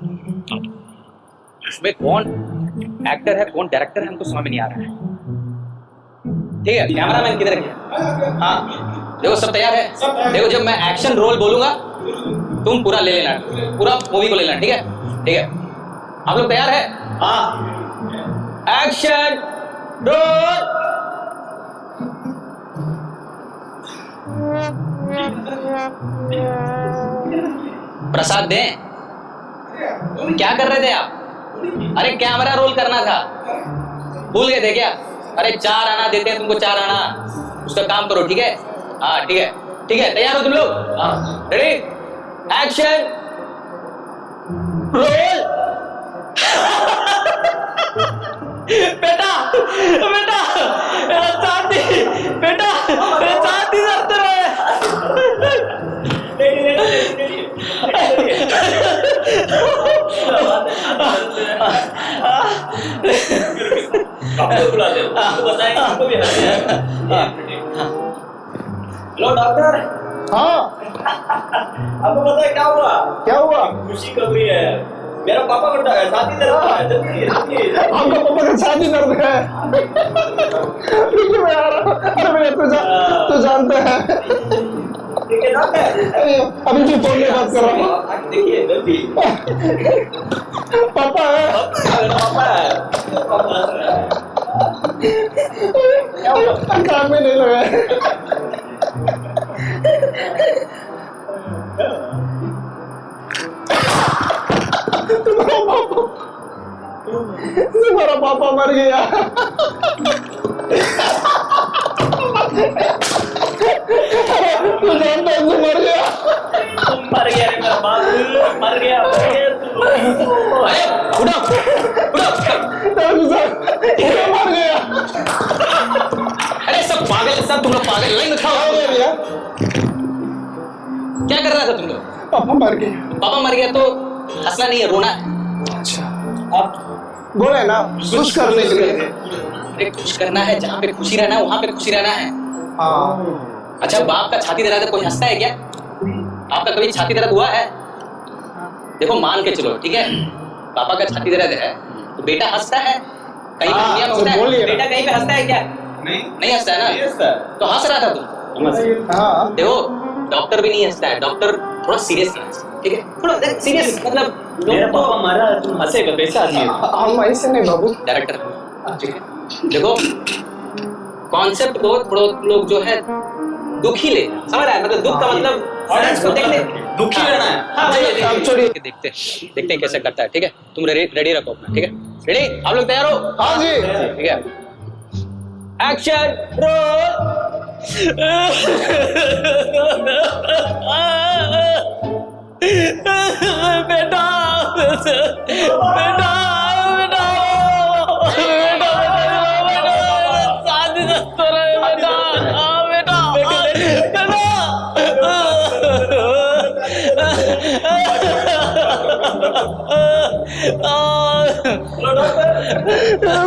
C: इसमें कौन एक्टर है कौन डायरेक्टर है हमको समझ में नहीं आ रहा है। ठीक है, कैमरामैन किधर गया? हाँ, देखो सब तैयार है। देखो, जब मैं एक्शन रोल बोलूंगा तुम पूरा ले लेना, पूरा मूवी को ले लेना, ठीक है? ठीक है, आप लोग तैयार है? हाँ। Action role. प्रसाद दें? क्या कर रहे थे आप? अरे कैमरा रोल करना था, भूल गए थे क्या? अरे 4 आना देते हैं तुमको, 4 आना, उसका काम करो, ठीक है? हाँ ठीक है, ठीक है। तैयार हो तुम लोग? हाँ, रेडी? Action roll. बेटा, बेटा, मेरा छाती, बेटा, मेरा छाती दर्द रहा है।
L: डॉक्टर बुला दे, उसको बताएंगे, हमको भी हंसी आएगी। Hello doctor.
K: हाँ
L: आपको पता है क्या हुआ?
K: क्या हुआ?
L: खुशी खबरी है, मेरा पापा को शादी दर्द है। जल्दी जल्दी।
K: आपका पापा का शादी दर्द है। ठीक है मैं आ रहा हूँ। अरे भैया तू जानते हैं,
L: ठीक है डॉक्टर।
K: अभी भी फोन में बात कर रहा हूँ।
L: देखिए जल्दी।
K: पापा है।
L: पापा है। पापा हंस रहा है। क्या हुआ?
K: काम में नहीं लगा है। तुम्हारा पापा मर गया। तू जानता है तू मर गया।
L: मर गया रे मेरा बाप, मर गया तू।
C: अरे उठो, उठो।
K: मर गया।
C: अरे सब पागल, सब तुम लोग पागल, लाइन में खड़ो।
K: भैया पापा मर गए।
C: पापा मर गया तो हंसना नहीं है, रोना है।
K: अच्छा आप बोले ना कुछ करने के लिए।
C: अरे कुछ करना है, जहाँ पे खुशी रहना है वहाँ पे खुशी रहना है।
K: हाँ
C: अच्छा बाप का छाती दर्द है, कोई हंसता है क्या? आपका कभी छाती दर्द हुआ है? देखो मान के चलो, ठीक है, पापा का छाती दर्द है तो बेटा हंसता है, कहीं पे दुनिया में होता है? बेटा कहीं पे हंसता है क्या? नहीं हंसता है ना, तो हंस रहा था तुम।
K: हाँ
C: देखो डॉक्टर भी नहीं हंसता है, डॉक्टर थोड़ा सीरियस है, ठीक है, थोड़ा सीरियस, मतलब
L: मेरा पापा मारा तुम हंसेगा, कैसा आदमी है?
K: हम ऐसे नहीं बाबू।
C: डायरेक्टर, ठीक है, देखो कॉन्सेप्ट को थोड़ा लोग जो है दुखी ले, समझ रहा है, मतलब दुख का मतलब ऑडियंस को देखने
L: दुखी रहना है।
C: हाँ देखते हैं कैसे करता है, ठीक है, तुम रेडी रखो अपना, ठीक है, रेडी, आप लोग तैयार हो?
K: हाँ जी
C: ठीक है, एक्शन रोल। बेटा बेटा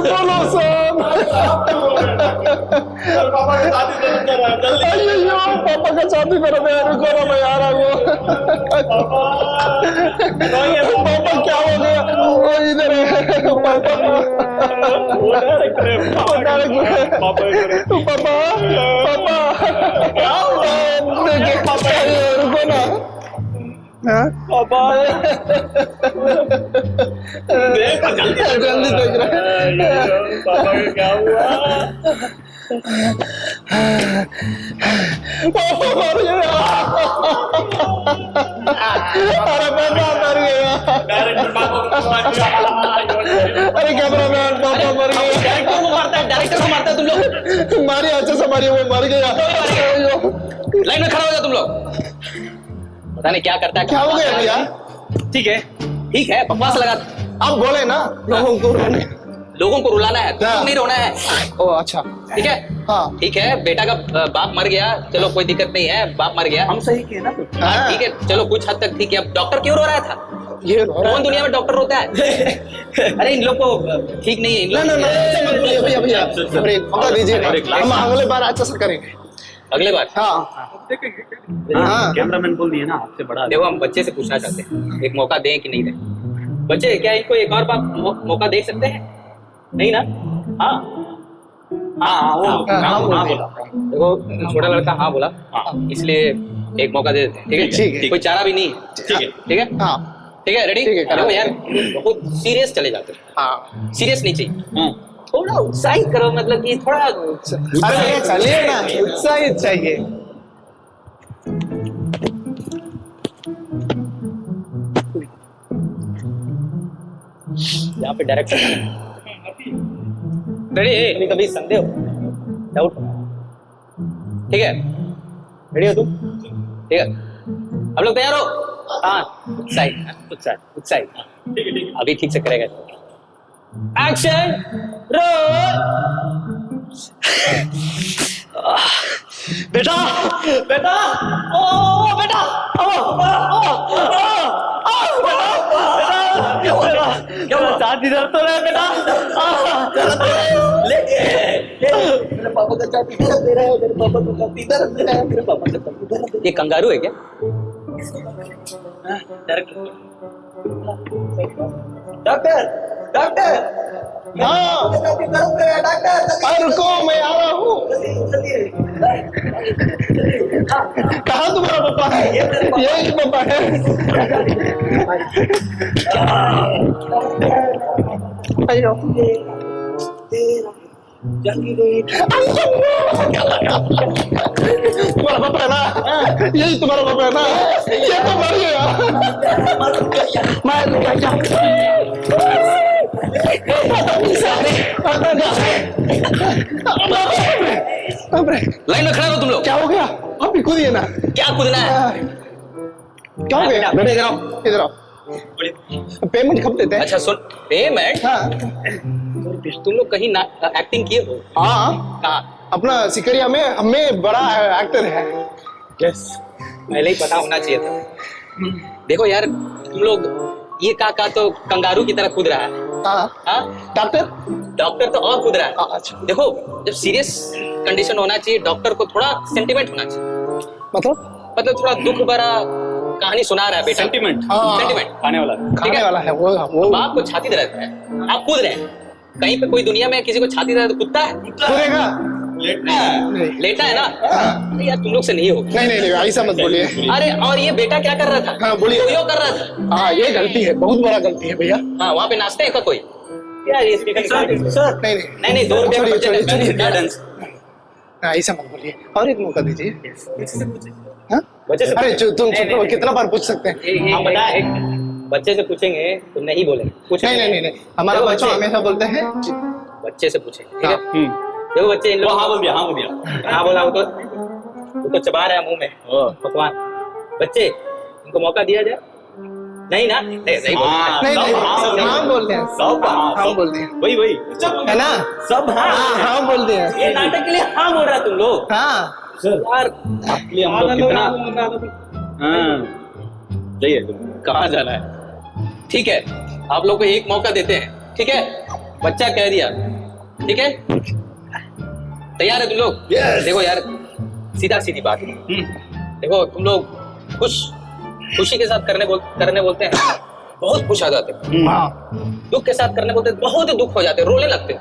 K: बोलो सब। पापा का शादी करो, मैं रुको ना, मैं आ रहा हूँ। पापा क्या हो गया? वो इधर है पापा। पापा क्या हुआ? पापा रुको ना। पापा जल्दी देख रहे। पापा का क्या हुआ? पापा मर गया। अरे पापा मर गया। अरे कैमरामैन पापा मर गया।
C: डायरेक्टर को मारता है तुम लोग।
K: मारिए अच्छा से मारिए, वो मर गया।
C: लाइन में खड़ा हो जाओ तुम लोग। पता नहीं क्या करता है।
K: क्या हो गया भैया?
C: ठीक है बकवास लगा।
K: आप बोले ना लोगों को
C: रुलाना है, नहीं रोना है।
K: ओ अच्छा
C: ठीक है,
K: हाँ
C: ठीक है, बेटा का बाप मर गया, चलो कोई दिक्कत नहीं है, बाप मर गया, हम सही किए ना, ठीक है, चलो कुछ हद तक ठीक है। अब डॉक्टर क्यों रो रहा था?
K: ये
C: कौन दुनिया में डॉक्टर रोता है? अरे इन लोग को ठीक नहीं है।
K: भैया मौका दीजिए, हम अगले बार अच्छा से करेंगे।
C: अगले बार
K: हाँ
L: कैमरामैन बोल दिए ना आपसे बड़ा।
C: देखो हम बच्चे से पूछना चाहते हैं, एक मौका दें कि नहीं दें? बच्चे क्या इनको एक और बार मौका दे सकते हैं? नहीं ना? हाँ बोला। देखो छोटा लड़का हाँ बोला, इसलिए एक मौका दे देते हैं, ठीक है? कोई चारा भी नहीं है, ठीक है, ठीक है, रेडी? देखो यार बहुत सीरियस चले जाते हैं, सीरियस नहीं चाहिए, थोड़ा उत्साहित करो, मतलब कि थोड़ा
K: चलिए ना, उत्साहित चाहिए।
C: यहाँ पे डायरेक्टर रेडी? कभी संदेह हो, डाउट, ठीक है, रेडी हो तुम? ठीक है, आप लोग तैयार हो? हाँ उत्साहित, अभी ठीक से करेगा। Action roll. बेटा ओ बेटा छाती दर्द तो रहा है बेटा।
K: मेरे पापा का छाती दर्द दे रहा है, मेरे पापा का छाती दर्द दे रहा है, मेरे पापा का छाती दर्द।
C: ये कंगारू है क्या?
K: डॉक्टर हाँ डॉक्टर रुको, मैं आ रहा हूँ। कहाँ तुम्हारा पापा है? यही पापा है। तुम्हारा पापा है ना? यही तुम्हारा पापा है ना? ये तो मर गया।
C: लाइन में खड़ा हो तुम लोग।
K: क्या हो गया? आप भी कूदिए ना।
C: क्या कूदना है?
K: क्या हो गया?
C: बेटा इधर आओ।
K: पेमेंट कब देते हैं?
C: अच्छा सुन, पेमेंट?
K: हाँ
C: तुम लोग कहीं एक्टिंग किए हो?
K: हाँ
C: कहाँ?
K: अपना सिकरिया में हमें बड़ा एक्टर है।
C: यस, पहले ही पता होना चाहिए था। देखो यार तुम लोग ये का तो कंगारू की तरह कूद रहा है। हाँ डॉक्टर तो और कूद रहा है।
K: अच्छा
C: देखो जब सीरियस कंडीशन होना चाहिए डॉक्टर को थोड़ा सेंटिमेंट होना चाहिए। मतलब थोड़ा दुख भरा कहानी सुना रहा है बेटा।
L: सेंटिमेंट खाने वाला
K: है वो
C: बाप को छाती दर्द है, आप कूद रहे हैं। कहीं पे कोई दुनिया में किसी को छाती दर्द कुत्ता है? लेटा है ना? अरे यार तुम लोग से नहीं होगा।
K: नहीं ऐसा मत बोलिए।
C: अरे और ये बेटा क्या कर रहा था?
K: हाँ बोलिए।
C: यो कर रहा था।
K: हाँ ये गलती है, बहुत बड़ा गलती है भैया।
C: हाँ वहाँ पे नाचते हैं क्या कोई? यार ये स्पीकर नहीं 2 रुपए
K: ऐसा मत बोलिए, और एक मौका दीजिए। अरे तुम कितना बार पूछ सकते हैं?
C: हम बताएं बच्चे से पूछेंगे तो नहीं बोलेंगे।
K: नहीं हमारा बच्चा हमेशा बोलते हैं
C: बच्चे से पूछेंगे, ठीक है? देखो बच्चे इन लोग हाँ बोल दिया हाँ बोला वो तो चबा रहा है मुंह में पकवान। बच्चे इनको मौका दिया जाए? नहीं ना? नहीं
K: हाँ बोलते हैं सब। हाँ बोलते हैं
L: वही
K: है ना? सब हाँ बोलते हैं।
C: ये नाटक के लिए हाँ बोल रहा तुम लोग।
K: हाँ
C: यार
L: आपके हम लोग कितना सही है।
C: कहाँ जाना है? ठीक है आप लोग को एक मौका देते हैं, ठीक है? बच्चा कह दिया, ठीक है? तैयार है तुम लोग? देखो यार सीधा सीधी बात है। देखो तुम लोग खुशी के साथ करने बोलते हैं बहुत खुश आ जाते हैं। दुख के साथ करने बोलते हैं बहुत दुख हो जाते हैं, रोने लगते हैं।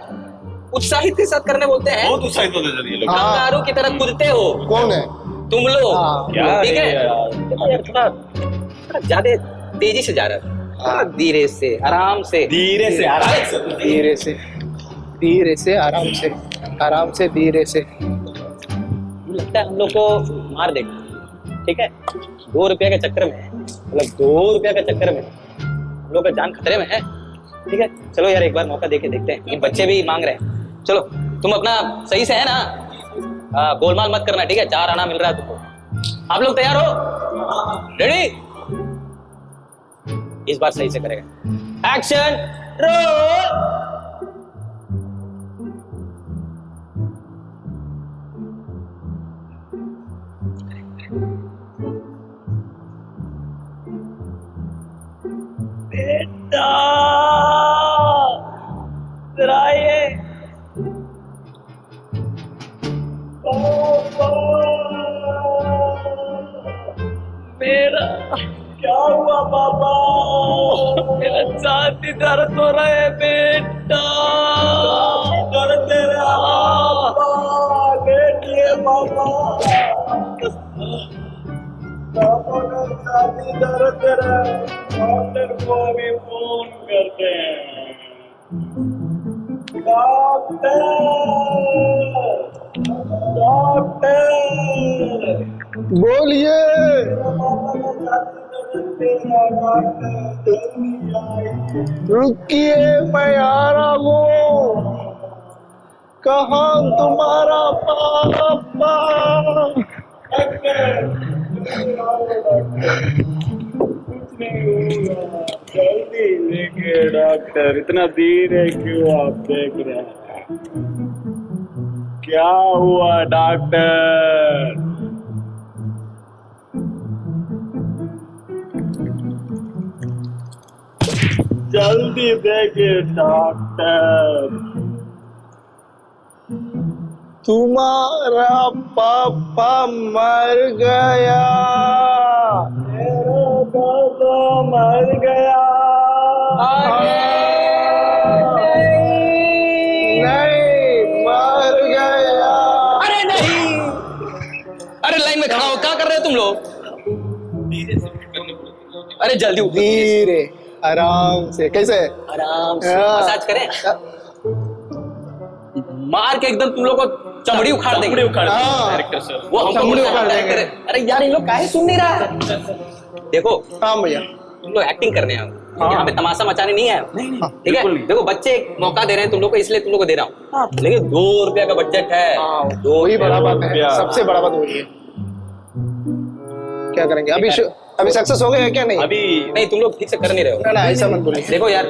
C: उत्साहित के साथ करने बोलते हैं
L: बहुत उत्साहित होते हैं।
C: कंगारू की तरह कूदते हो।
K: कौन है?
C: तुम लोग। ठीक है
L: यार
C: थोड़ा ज्यादा तेजी से जा रहा है। धीरे से आराम से
K: धीरे से धीरे से
C: लगता है हम लोग को मार देगा, ठीक है? 2 रुपया के चक्कर में मतलब 2 रुपया के चक्कर में हम लोग का जान खतरे में है, ठीक है? चलो यार एक बार मौका देके देखते हैं। ये बच्चे भी मांग रहे हैं। चलो तुम अपना सही से है ना? गोलमाल मत करना, ठीक है? 4 आना मिल रहा है तुमको। आप लोग तैयार हो? रेडी? इस बार सही से करेगा। Action roll. बेटा जरा ये मेरा क्या हुआ पापा? मेरा छाती दर्द हो रहा है बेटा। दर्द दे रहा लेटिए पापा। पापा का छाती दर्द दे रहा है, डॉक्टर को अभी फोन करते हैं। डॉक्टर
K: बोलिए। रुकिए मैं आ रहा हूँ। कहाँ तुम्हारा पापा?
L: जल्दी लेके डॉक्टर, इतना धीरे क्यों आप देख रहे हैं? क्या हुआ डॉक्टर? जल्दी देखिए डॉक्टर।
K: तुम्हारा पापा मर गया।
L: मेरा पापा मर गया।
K: नहीं मर गया।
C: अरे नहीं, अरे लाइन में खड़ा हो, क्या कर रहे हो तुम लोग? अरे जल्दी उठो।
K: धीरे आराम से। कैसे?
C: आराम से मसाज करें। मार के एकदम तुम लोग को चमड़ी उखाड़ देंगे।
L: डायरेक्टर सर
C: वो हमको
K: चमड़ी उखाड़ देंगे।
C: अरे यार इन लोग काहे सुन नहीं रहा है? देखो
K: हाँ भैया
C: तुम लोग एक्टिंग करने आए हो, यहाँ पे तमाशा मचाने नहीं आए हो, ठीक है? देखो बच्चे एक मौका दे रहे हैं तुम लोग को, इसलिए तुम लोग को दे रहा हूँ। लेकिन 2 रुपया का बजट है।
K: वही बड़ा बात है, सबसे बड़ा बात वही है। क्या करेंगे अभी? अभी सक्सेस हो गए क्या? नहीं
L: अभी
C: नहीं, तुम लोग ठीक से कर नहीं रहे हो।
K: ना ऐसा मत बोलिए।
C: देखो यार,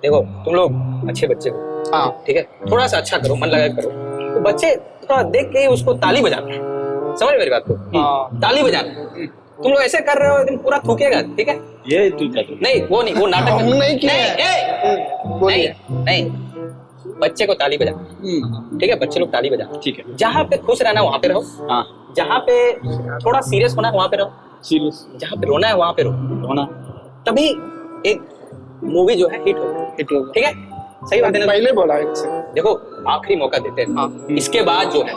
C: देखो तुम लोग अच्छे बच्चे हो,
K: हाँ
C: ठीक है? थोड़ा सा अच्छा करो, मन लगा करो। तो बच्चे थोड़ा देख के उसको ताली बजाना है, समझ मेरी बात को? ताली बजाना, तुम लोग ऐसे कर रहे हो, एकदम पूरा थूकेगा, ठीक है?
L: ये तू
C: नहीं, वो नहीं, वो नाटक
K: हम नहीं किए
C: नहीं, नहीं, बच्चे को ताली बजा, ठीक है? बच्चे लोग ताली बजा,
L: ठीक है।
C: जहाँ पे खुश रहना वहाँ पे रहो,
L: हाँ,
C: जहाँ पे थोड़ा सीरियस होना है वहाँ पे रहो,
L: सीरियस,
C: जहाँ पे रोना है वहाँ पे रोना, तभी एक मूवी जो है हिट होगी, ठीक है? सही बात है ना?
K: पहले बोला इनसे।
C: देखो आखिरी मौका देते हैं, इसके बाद जो है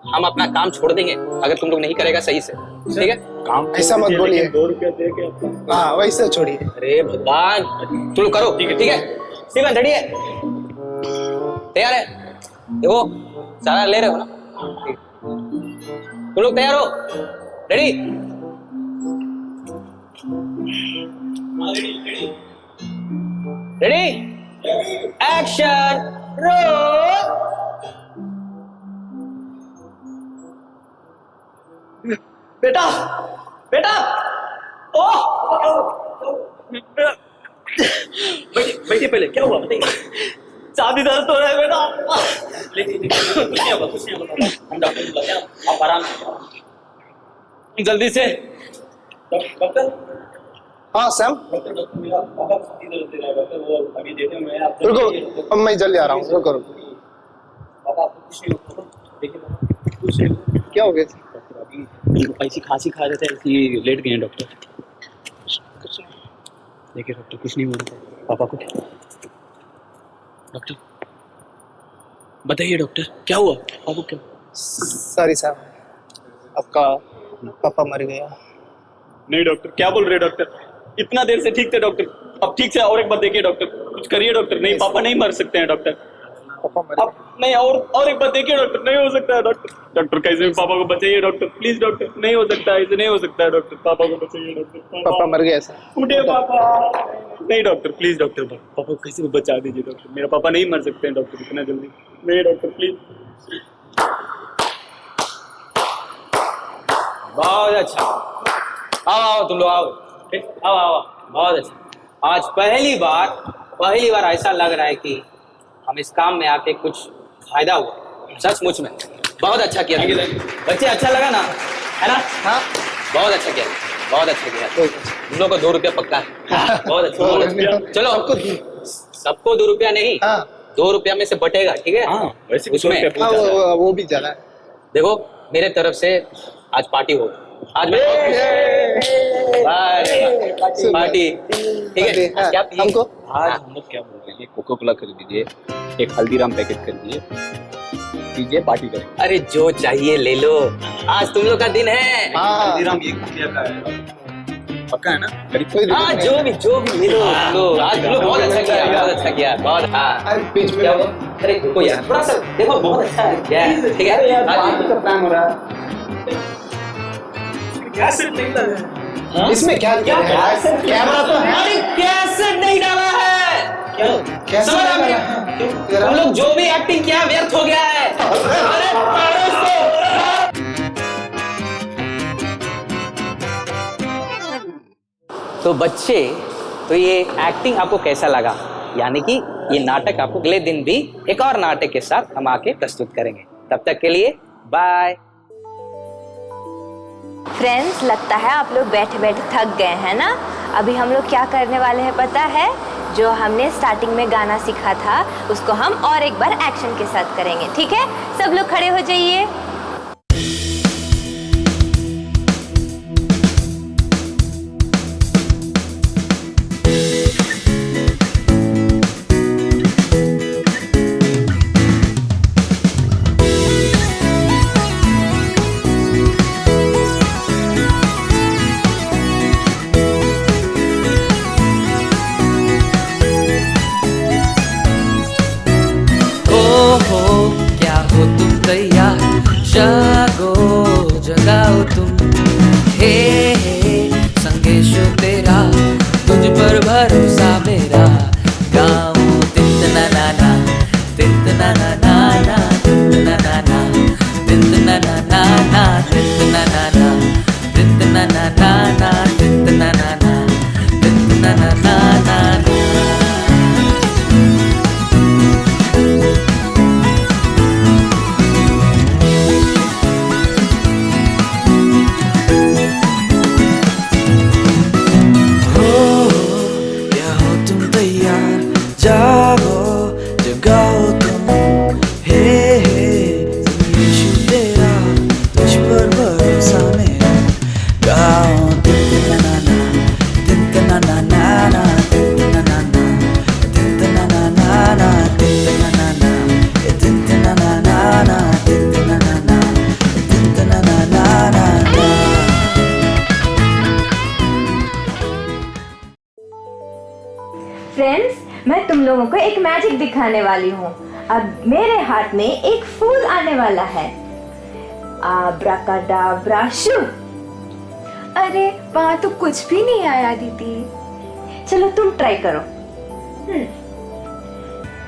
C: हम अपना काम छोड़ देंगे अगर तुम लोग नहीं करेगा सही से, ठीक है?
L: काम
K: ऐसा मत बोलिए।
L: 2 रुपया दे के
K: हाँ वैसे छोड़िए।
C: अरे भगवान, तुम लोग करो, ठीक है? स्टीवन रेडी है? तैयार है? देखो सारा ले रहे हो ना, तुम लोग तैयार हो? रेडी? रेडी? Action, roll.
L: बेटा, बेटा, ओह, बैठिए पहले, क्या हुआ बताइए। शादी दर्द हो रहा है बेटा। कुछ नहीं होगा, हम डॉक्टर को बुलाते हैं, आप आराम से जल्दी से। डॉक्टर,
K: हाँ सैम,
L: डॉक्टर मेरा पापा को शादी दर्द दे रहा है डॉक्टर, वो अभी देते हैं, मैं आपको
K: रुको, अब मैं जल्दी आ रहा हूँ, रुको।
L: पापा आपको कुछ नहीं होगा, देखिए कुछ नहीं।
K: क्या हो गया?
L: ऐसी खांसी खा रहे थे, ऐसी लेट गए हैं डॉक्टर। कुछ नहीं, देखिए डॉक्टर कुछ नहीं हो रहा है पापा को। डॉक्टर बताइए डॉक्टर, क्या हुआ पापा? क्या?
K: सॉरी साहब, आपका पापा मर गया।
L: नहीं डॉक्टर, क्या बोल रहे डॉक्टर? इतना देर से ठीक थे डॉक्टर, अब ठीक से और एक बार देखिए डॉक्टर, कुछ करिए डॉक्टर। नहीं, पापा नहीं मर सकते हैं डॉक्टर,
K: पापा मर
L: अब नहीं, और एक बार देखिए डॉक्टर, नहीं हो सकता है डॉक्टर। डॉक्टर कैसे भी पापा को बचाइए डॉक्टर, प्लीज डॉक्टर, नहीं हो सकता है, ऐसे नहीं हो सकता है डॉक्टर, पापा को बचाइए डॉक्टर।
K: पापा मर गया सर।
L: उठे पापा, नहीं डॉक्टर प्लीज डॉक्टर, पापा को कैसे भी बचा दीजिए डॉक्टर, मेरा पापा नहीं मर सकते हैं डॉक्टर इतना जल्दी, नहीं डॉक्टर प्लीज।
C: बहुत अच्छा, आओ तुम लोग आओ, आओ, बहुत अच्छा। आज पहली बार ऐसा लग रहा है कि हम इस काम में आके कुछ फायदा हुआ, सचमुच में बहुत अच्छा किया बच्चे, अच्छा लगा ना, है ना? हाँ, बहुत अच्छा किया, बहुत अच्छा किया। तुम लोग को 2 रुपया पक्का है, बहुत अच्छा। चलो सबको 2 रुपया नहीं, 2 रुपया में से बटेगा, ठीक है? उसमें
K: वो भी ज्यादा है।
C: देखो मेरे तरफ से आज पार्टी होगी, आज मैं पार्टी, ठीक है? क्या
K: हमको
L: आज हम लोग क्या बोल रहे हैं, कोको कोला कर दीजिए, एक हल्दीराम पैकेट कर दीजिए, कीजिए पार्टी करें।
C: अरे जो चाहिए ले लो, आज तुम लोग का दिन है।
L: हल्दीराम एक रुपया का है, पक्का है ना?
C: हाँ, जो भी ले लो, आज तुम लोग बहुत अच्छा किया, बहुत अच्छा किया, बहुत। हाँ, क्या हुआ? अरे रुको यार, थोड़ा सा देखो, बहुत अच्छा है, क्या है? ठीक है,
K: पार्टी का प्लान हो रहा है।
L: कैसेट नहीं लगा है,
K: इसमें क्या कैमरा तो है।
C: अरे कैसेट नहीं डाला है,
K: क्या
C: समझ आ गया? हम लोग जो भी एक्टिंग किया व्यर्थ हो गया है। अरे तो बच्चे, तो ये एक्टिंग आपको कैसा लगा? यानी कि ये नाटक आपको अगले दिन भी एक और नाटक के साथ हम आके प्रस्तुत करेंगे। तब तक के लिए बाय।
A: फ्रेंड्स, लगता है आप लोग बैठे बैठे थक गए हैं ना? अभी हम लोग क्या करने वाले हैं पता है? जो हमने स्टार्टिंग में गाना सीखा था उसको हम और एक बार एक्शन के साथ करेंगे, ठीक है? सब लोग खड़े हो जाइए। लोगों को एक मैजिक दिखाने वाली हूँ। अब मेरे हाथ में एक फूल आने वाला है। आब्राकाडाब्रा शू।
B: अरे वहाँ तो कुछ भी नहीं आया दीदी।
A: चलो तुम ट्राई करो।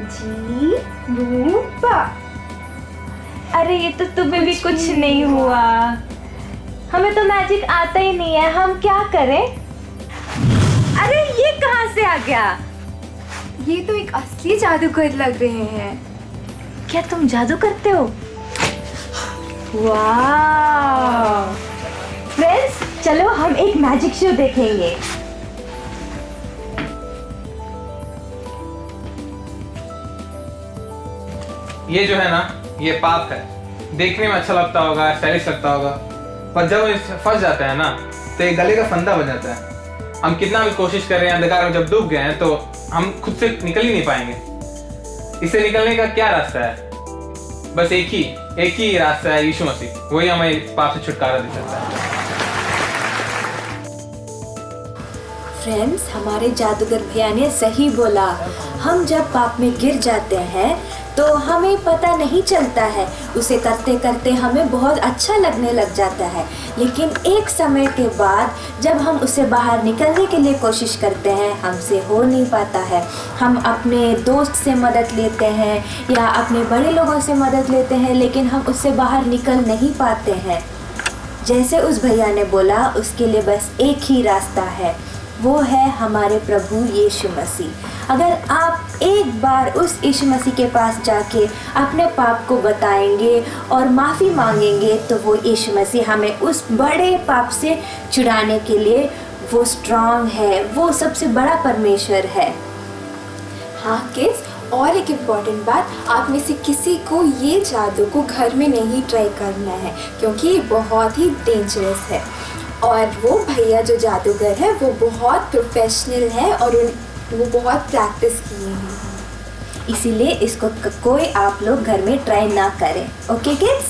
B: जी रूपा।
A: अरे ये तो तुम्हें भी कुछ नहीं हुआ। हमें तो मैजिक आता ही नहीं है, हम क्या करें? अरे ये कहाँ से आ गया?
B: ये तो एक असली जादूगर लग रहे हैं।
A: क्या तुम जादू करते हो? वाह! फ्रेंड्स, चलो हम एक मैजिक शो देखेंगे।
M: ये जो है ना, ये पाप है। देखने में अच्छा लगता होगा, स्टाइलिश लगता होगा, पर जब ये फंस जाता है ना तो ये गले का फंदा बन जाता है। हम कितना भी कोशिश कर रहे हैं, अंधकार में जब डूब गए हैं तो हम खुद से निकल ही नहीं पाएंगे। इससे निकलने का क्या रास्ता है? बस एक ही रास्ता है, यीशु मसीह। वही हमें इस पाप से छुटकारा दे सकता है।
A: फ्रेंड्स, हमारे जादूगर भैया ने सही बोला। हम जब पाप में गिर जाते हैं तो हमें पता नहीं चलता है। उसे करते करते हमें बहुत अच्छा लगने लग जाता है, लेकिन एक समय के बाद जब हम उससे बाहर निकलने के लिए कोशिश करते हैं, हमसे हो नहीं पाता है। हम अपने दोस्त से मदद लेते हैं या अपने बड़े लोगों से मदद लेते हैं, लेकिन हम उससे बाहर निकल नहीं पाते हैं। जैसे उस भैया ने बोला, उसके लिए बस एक ही रास्ता है, वो है हमारे प्रभु यीशु मसीह। अगर आप एक बार उस यीशु मसीह के पास जाके अपने पाप को बताएंगे और माफ़ी मांगेंगे, तो वो यीशु मसीह हमें उस बड़े पाप से छुड़ाने के लिए वो स्ट्रांग है, वो सबसे बड़ा परमेश्वर है।
B: हाँ किड्स, और एक इम्पॉर्टेंट बात, आप में से किसी को ये जादू को घर में नहीं ट्राई करना है, क्योंकि ये बहुत ही डेंजरस है। और वो भैया जो जादूगर है वो बहुत प्रोफेशनल है और वो बहुत प्रैक्टिस किए हैं,
A: इसीलिए इसको कोई आप लोग घर में ट्राई ना करें। Okay kids?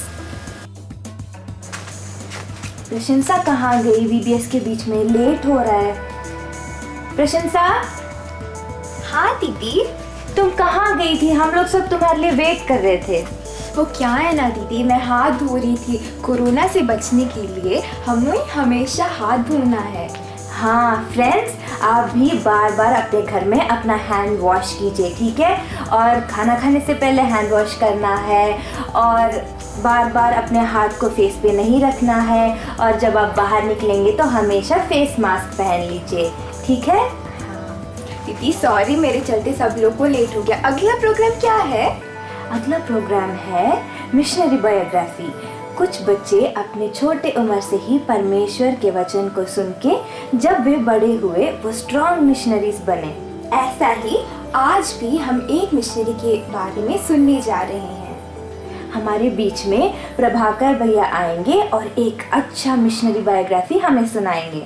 A: प्रशंसा कहाँ गई? वीबीएस के बीच में लेट हो रहा है। प्रशंसा?
B: हाँ दीदी।
A: तुम कहाँ गई थी? हम लोग सब तुम्हारे लिए वेट कर रहे थे।
B: वो क्या है ना दीदी, मैं हाथ धो रही थी। कोरोना से बचने के लिए हमें हमेशा हाथ धोना है।
A: हाँ फ्रेंड्स, आप भी बार बार अपने घर में अपना हैंड वॉश कीजिए, ठीक है? और खाना खाने से पहले हैंड वॉश करना है, और बार बार अपने हाथ को फेस पे नहीं रखना है, और जब आप बाहर निकलेंगे तो हमेशा फेस मास्क पहन लीजिए, ठीक है?
B: दीदी सॉरी, मेरे चलते सब लोग को लेट हो गया। अगला प्रोग्राम क्या है?
A: अगला प्रोग्राम है मिशनरी बायोग्राफी। कुछ बच्चे अपने छोटे उम्र से ही परमेश्वर के वचन को सुन के जब वे बड़े हुए वो स्ट्रॉन्ग मिशनरीज बने।
B: ऐसा ही आज भी हम एक मिशनरी के बारे में सुनने जा रहे हैं।
A: हमारे बीच में प्रभाकर भैया आएंगे और एक अच्छा मिशनरी बायोग्राफी हमें सुनाएंगे।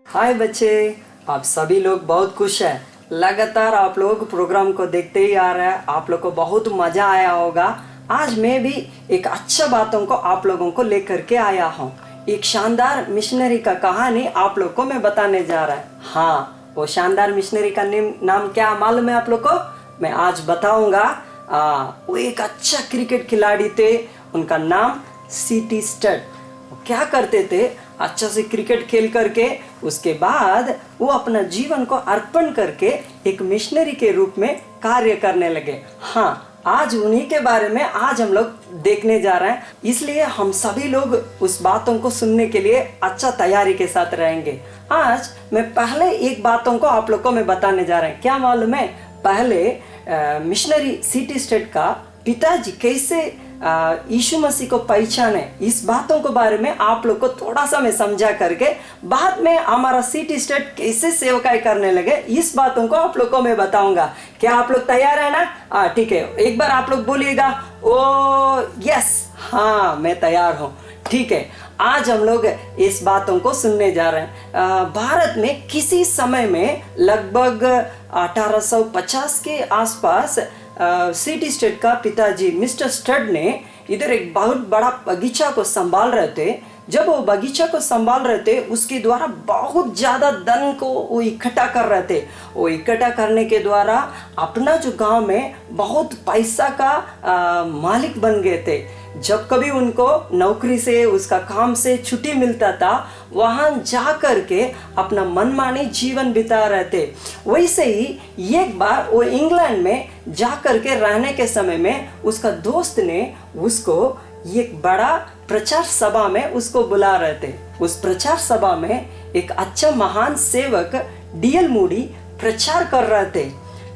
N: हाय बच्चे, आप सभी लोग बहुत खुश हैं। लगातार आप लोग प्रोग्राम को देखते ही आ रहे हैं। आप लोग को बहुत मज़ा आया होगा। आज मैं भी एक अच्छा बातों को आप लोगों को लेकर के आया हूँ। एक शानदार मिशनरी का कहानी आप लोग को मैं बताने जा रहा है। हाँ, वो शानदार मिशनरी का नाम क्या मालूम है आप लोग को? मैं आज बताऊंगा। वो एक अच्छा क्रिकेट खिलाड़ी थे, उनका नाम सीटी स्टड। वो क्या करते थे, अच्छा से क्रिकेट खेल करके उसके बाद वो अपना जीवन को अर्पण करके एक मिशनरी के रूप में कार्य करने लगे। हाँ, आज उन्हीं के बारे में आज हम लोग देखने जा रहे हैं, इसलिए हम सभी लोग उस बातों को सुनने के लिए अच्छा तैयारी के साथ रहेंगे। आज मैं पहले एक बातों को आप लोग को मैं बताने जा रहा हूँ। क्या मालूम है, पहले मिशनरी सिटी स्टेट का पिताजी कैसे यीशु मसीह को पहचाने, इस बातों के बारे में आप लोग को थोड़ा सा मैं समझा करके बाद में हमारा सिटी स्टेट कैसे सेवकाई करने लगे, इस बातों को आप लोग को मैं बताऊंगा। क्या आप लोग तैयार है ना? ठीक है, एक बार आप लोग बोलिएगा ओ यस, हाँ मैं तैयार हूँ। ठीक है, आज हम लोग इस बातों को सुनने जा रहे हैं। भारत में किसी समय में लगभग 1850 के आसपास सिटी स्टेट का पिताजी मिस्टर स्टड ने इधर एक बहुत बड़ा बगीचा को संभाल रहे थे। जब वो बगीचा को संभाल रहे थे, उसके द्वारा बहुत ज़्यादा धन को वो इकट्ठा कर रहे थे। वो इकट्ठा करने के द्वारा अपना जो गांव में बहुत पैसा का मालिक बन गए थे। जब कभी उनको नौकरी से, उसका काम से छुट्टी मिलता था, वहाँ जा कर के अपना मनमानी जीवन बिता रहे थे। वैसे ही एक बार वो इंग्लैंड में जा कर के रहने के समय में उसका दोस्त ने उसको एक बड़ा प्रचार सभा में उसको बुला रहे थे। उस प्रचार सभा में एक अच्छा महान सेवक डीएल मूडी प्रचार कर रहे थे।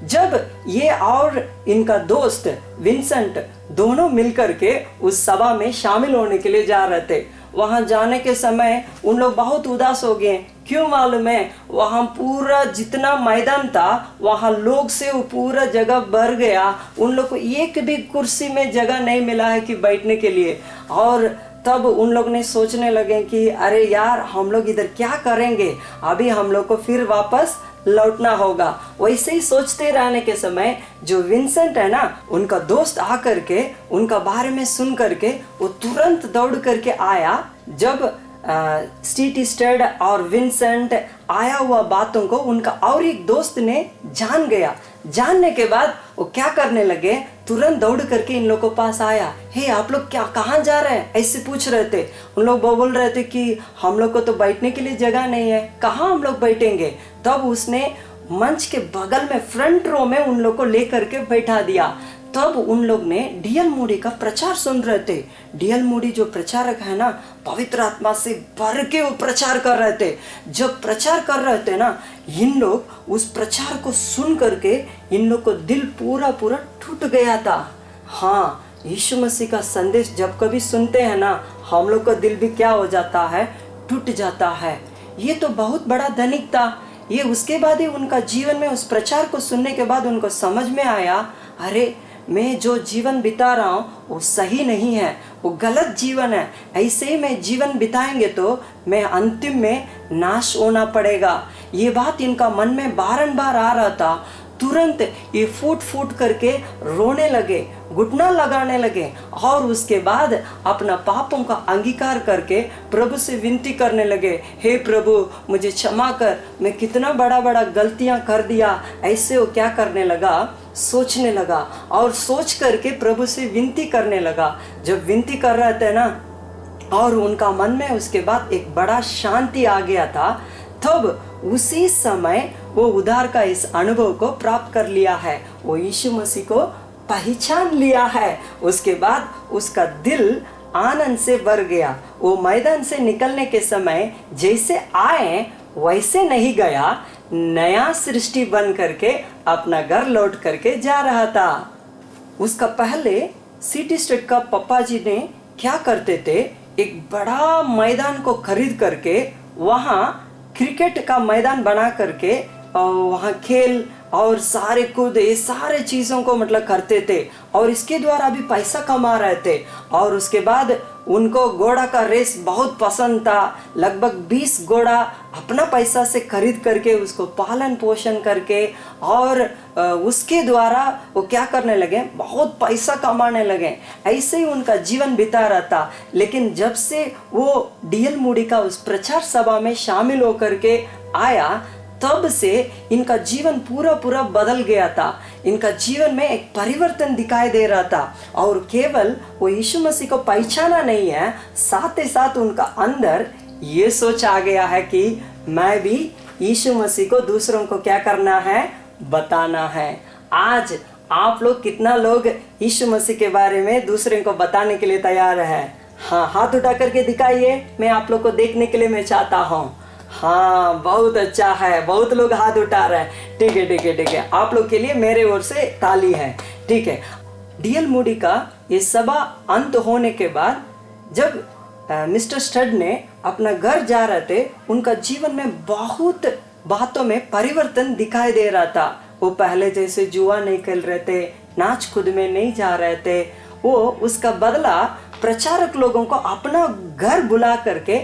N: जब ये और इनका दोस्त विंसेंट दोनों मिलकर के उस सभा में शामिल होने के लिए जा रहे थे, वहां जाने के समय उन लोग बहुत उदास हो गए। क्यों मालूम है, वहां पूरा जितना मैदान था वहां लोग से वो पूरा जगह भर गया। उन लोग को एक भी कुर्सी में जगह नहीं मिला है कि बैठने के लिए। और तब उन लोग ने सोचने लगे कि अरे यार, हम लोग इधर क्या करेंगे, अभी हम लोग को फिर वापस लौटना होगा। वैसे ही सोचते रहने के समय जो विंसेंट है ना, उनका दोस्त आकर के उनका बारे में सुन करके वो तुरंत दौड़ करके आया। जब सिटी स्टेट और विंसेंट आया हुआ बातों को उनका और एक दोस्त ने जान गया। जानने के बाद वो क्या करने लगे, तुरंत दौड़ करके इन लोगों के पास आया। हे आप लोग क्या कहाँ जा रहे हैं, ऐसे पूछ रहे थे। उन लोग बोल रहे थे कि हम लोग को तो बैठने के लिए जगह नहीं है, कहाँ हम लोग बैठेंगे। तब उसने मंच के बगल में फ्रंट रो में उन लोग को लेकर के बैठा दिया। तब उन लोग ने डीएल मूडी का प्रचार सुन रहे थे। डीएल मूडी जो प्रचारक है ना, पवित्र आत्मा से भर के वो प्रचार कर रहे थे। जब प्रचार कर रहे थे ना, इन लोग उस प्रचार को सुन करके इन लोग को दिल पूरा पूरा टूट गया था। हाँ, यीशु मसीह का संदेश जब कभी सुनते हैं ना, हम लोग का दिल भी क्या हो जाता है, टूट जाता है। ये तो बहुत बड़ा धनिक था। ये उसके बाद ही उनका जीवन में उस प्रचार को सुनने के बाद उनको समझ में आया, अरे मैं जो जीवन बिता रहा हूँ वो सही नहीं है, वो गलत जीवन है। ऐसे ही मैं जीवन बिताएंगे तो मैं अंतिम में नाश होना पड़ेगा। ये बात इनका मन में बारंबार आ रहा था। तुरंत ये फूट फूट करके रोने लगे, घुटना लगाने लगे और उसके बाद अपना पापों का अंगीकार करके प्रभु से विनती करने लगे, हे प्रभु मुझे क्षमा कर, मैं कितना बड़ा बड़ा गलतियां कर दिया। ऐसे वो क्या करने लगा, सोचने लगा और सोच करके प्रभु से विनती करने लगा। जब विनती कर रहे थे ना, और उनका मन में उसके बाद एक बड़ा शांति आ गया था। तब उसी समय वो उद्धार का इस अनुभव को प्राप्त कर लिया है, वो यीशु मसीह को पहचान लिया है। उसके बाद उसका दिल आनंद से भर गया। वो मैदान से निकलने के समय जैसे आए वैसे नहीं गया, नया सृष्टि बन करके अपना घर लौट करके जा रहा था। उसका पहले सिटी स्टेट का पप्पा जी ने क्या करते थे, एक बड़ा मैदान को खरीद करके वहाँ क्रिकेट का मैदान बना करके वहाँ खेल और सारे कूद, ये सारे चीज़ों को मतलब करते थे और इसके द्वारा भी पैसा कमा रहे थे। और उसके बाद उनको घोड़ा का रेस बहुत पसंद था। लगभग 20 घोड़ा अपना पैसा से खरीद करके उसको पालन पोषण करके और उसके द्वारा वो क्या करने लगे, बहुत पैसा कमाने लगे। ऐसे ही उनका जीवन बिता रहा था। लेकिन जब से वो डीएल मूडी का उस प्रचार सभा में शामिल होकर के आया, तब से इनका जीवन पूरा पूरा बदल गया था। इनका जीवन में एक परिवर्तन दिखाई दे रहा था और केवल वो यीशु मसीह को पहचाना नहीं है, साथ ही साथ उनका अंदर ये सोच आ गया है कि मैं भी यीशु मसीह को दूसरों को क्या करना है, बताना है। आज आप लोग कितना लोग यीशु मसीह के बारे में दूसरे को बताने के लिए तैयार है? हाँ, हाथ उठा करके दिखाइए, मैं आप लोग को देखने के लिए मैं चाहता हूँ। हाँ, बहुत अच्छा है, बहुत लोग हाथ उठा रहे हैं। ठीक है, ठीक है, ठीक है, आप लोग के लिए मेरे ओर से ताली है। ठीक है, डीएल मूडी का ये सभा अंत होने के बाद जब मिस्टर स्टड ने अपना घर जा रहे थे, उनका जीवन में बहुत बातों में परिवर्तन दिखाई दे रहा था। वो पहले जैसे जुआ नहीं खेल रहे थे, नाच खुद में नहीं जा रहे थे। वो उसका बदला प्रचारक लोगों को अपना घर बुला करके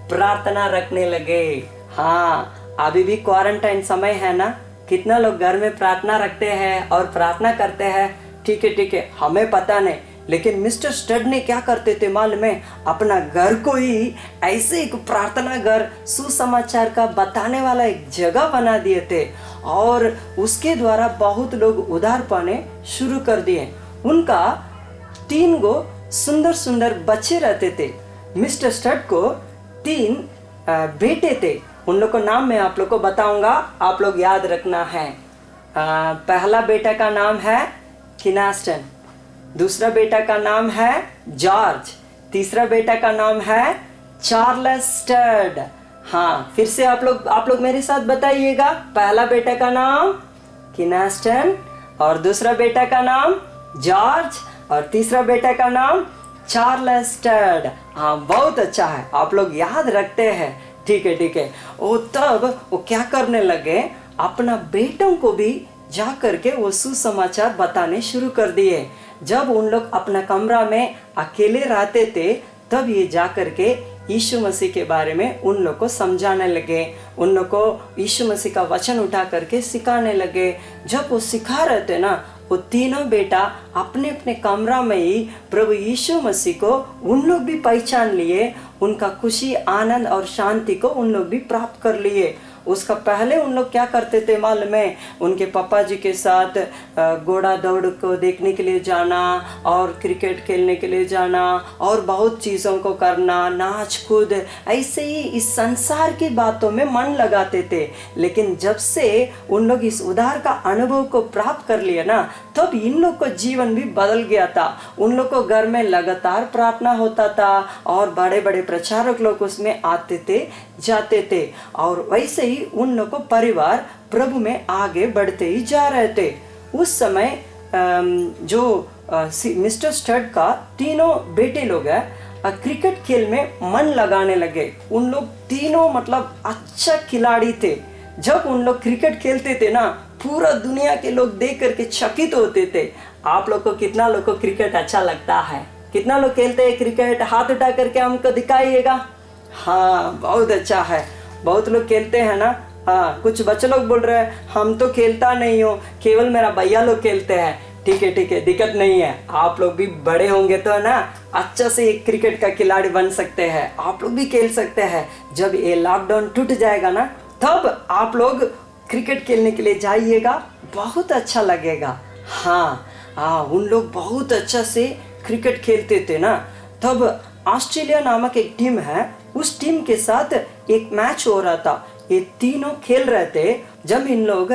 N: प्रार्थना रखने लगे। हाँ, अभी भी क्वारंटाइन समय है ना, कितना लोग घर में प्रार्थना रखते हैं और प्रार्थना करते हैं। ठीक है, ठीक है, हमें पता नहीं, लेकिन मिस्टर स्टड ने क्या करते थे मालूम है? अपना घर को ही ऐसे एक प्रार्थना घर, सुसमाचार का बताने वाला एक जगह बना दिए थे और उसके द्वारा बहुत लोग उद्धार पाने शुरू कर दिए। उनका 3 गो सुंदर सुंदर बच्चे रहते थे। मिस्टर स्टड को 3 बेटे थे। उन लोग को नाम मैं आप लोग को बताऊंगा, आप लोग याद रखना है। पहला बेटा का नाम है किनास्टन, दूसरा बेटा का नाम है जॉर्ज, तीसरा बेटा का नाम है चार्ल्स स्टड। हाँ, फिर से आप लोग मेरे साथ बताइएगा। पहला बेटा का नाम किनास्टन और दूसरा बेटा का नाम जॉर्ज और तीसरा बेटा का नाम चार्ल्स स्टड। हाँ, बहुत अच्छा है, आप लोग याद रखते हैं। ठीक है, ठीक है। तब वो क्या करने लगे, अपना बेटों को भी जा करके वो सुसमाचार बताने शुरू कर दिए। जब उन लोग अपना कमरा में अकेले रहते थे, तब ये जा करके यीशु मसीह के बारे में उन लोग को समझाने लगे। उन लोग को यीशु मसीह का वचन उठा करके सिखाने लगे। जब वो सिखा रहे थे ना, वो तीनों बेटा अपने अपने कमरा में ही प्रभु यीशु मसीह को उन लोग भी पहचान लिए। उनका खुशी, आनंद और शांति को उन लोग भी प्राप्त कर लिए। उसका पहले उन लोग क्या करते थे मालूम है? उनके पापा जी के साथ घोड़ा दौड़ को देखने के लिए जाना और क्रिकेट खेलने के लिए जाना और बहुत चीज़ों को करना, नाच कूद, ऐसे ही इस संसार की बातों में मन लगाते थे। लेकिन जब से उन लोग इस उद्धार का अनुभव को प्राप्त कर लिया ना, तब इन लोग को जीवन भी बदल गया था। उन लोग को घर में लगातार प्रार्थना होता था और बड़े बड़े प्रचारक लोग उसमें आते थे, जाते थे और वैसे ही उन लोग को परिवार प्रभु में आगे बढ़ते ही जा रहे थे। उस समय जो मिस्टर स्टड का तीनों बेटे लोग हैं, क्रिकेट खेल में मन लगाने लगे। उन लोग तीनों मतलब अच्छा खिलाड़ी थे। जब उन लोग क्रिकेट खेलते थे ना, पूरा दुनिया के लोग देख करके चकित होते थे। आप लोग को कितना लोग को क्रिकेट अच्छा लगता है? कितना लोग खेलते हैं क्रिकेट? हाथ उठा करके हमको दिखाइएगा। हाँ, बहुत अच्छा है, बहुत लोग खेलते हैं ना। हाँ, कुछ बच्चे लोग बोल रहे हैं हम तो खेलता नहीं हो, केवल मेरा भैया लोग खेलते हैं। ठीक है, ठीक है, दिक्कत नहीं है। आप लोग भी बड़े होंगे तो ना अच्छा से एक क्रिकेट का खिलाड़ी बन सकते हैं, आप लोग भी खेल सकते हैं। जब ये लॉकडाउन टूट जाएगा ना, तब आप लोग क्रिकेट खेलने के लिए जाइएगा, बहुत अच्छा लगेगा। हाँ, उन लोग बहुत अच्छा से क्रिकेट खेलते थे ना। तब ऑस्ट्रेलिया नामक एक टीम है, उस टीम के साथ एक मैच हो रहा था। ये तीनों खेल रहे थे। जब इन लोग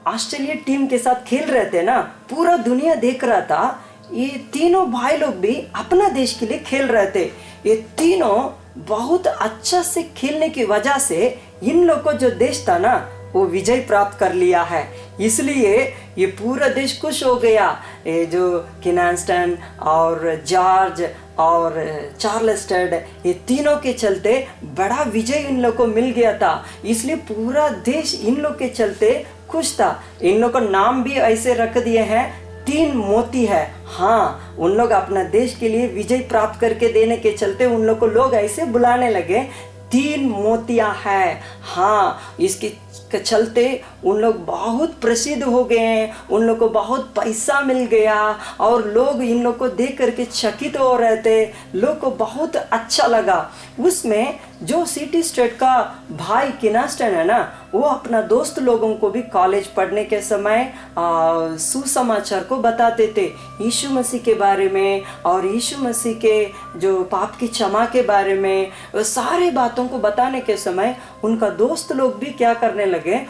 N: ऑस्ट्रेलिया टीम के साथ खेल रहे थे ना, पूरा दुनिया देख रहा था। ये तीनों भाई लोग भी अपना देश के लिए खेल रहे थे। ये तीनों बहुत अच्छा से खेलने की वजह से इन लोग को जो देश था ना, वो विजय प्राप्त कर लिया है। इसलिए ये पूरा देश खुश हो गया। ये जो किनास्टन और जॉर्ज और चार्ल्स स्टड, ये तीनों के चलते बड़ा विजय इन लोग को मिल गया था। इसलिए पूरा देश इन लोग के चलते खुश था। इन लोग को नाम भी ऐसे रख दिए हैं, 3 मोती है। हाँ, उन लोग अपना देश के लिए विजय प्राप्त करके देने के चलते उन लोग को लोग ऐसे बुलाने लगे, 3 मोतियां है। हाँ, इसके चलते उन लोग बहुत प्रसिद्ध हो गए हैं, उन लोग को बहुत पैसा मिल गया और लोग इन लोग को देख करके चकित हो रहे थे। लोग को बहुत अच्छा लगा। उसमें जो सिटी स्टेट का भाई किनास्टन है ना, वो अपना दोस्त लोगों को भी कॉलेज पढ़ने के समय सुसमाचार को बताते थे, यीशु मसीह के बारे में और यीशु मसीह के जो पाप की क्षमा के बारे में, सारे बातों को बताने के समय उनका दोस्त लोग भी क्या करने लगे,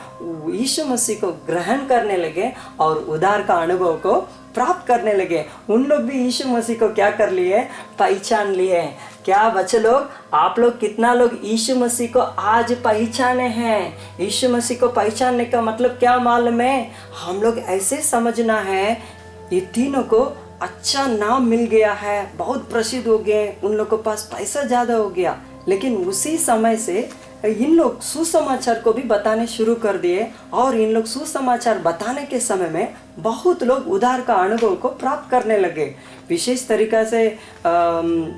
N: यीशु मसीह को ग्रहण करने लगे और उद्धार का अनुभव को प्राप्त करने लगे। उन लोग भी यीशु मसीह को क्या कर लिए, पहचान लिए। क्या बच्चे लोग, आप लोग कितना लोग यीशु मसीह को आज पहचाने हैं? यीशु मसीह को पहचानने का मतलब क्या मालूम है? हम लोग ऐसे समझना है, ये तीनों को अच्छा नाम मिल गया है, बहुत प्रसिद्ध हो गए, उन लोग के पास पैसा ज़्यादा हो गया, लेकिन उसी समय से इन लोग सुसमाचार को भी बताने शुरू कर दिए और इन लोग सुसमाचार बताने के समय में बहुत लोग उद्धार का अनुभव को प्राप्त करने लगे। विशेष तरीक़ा से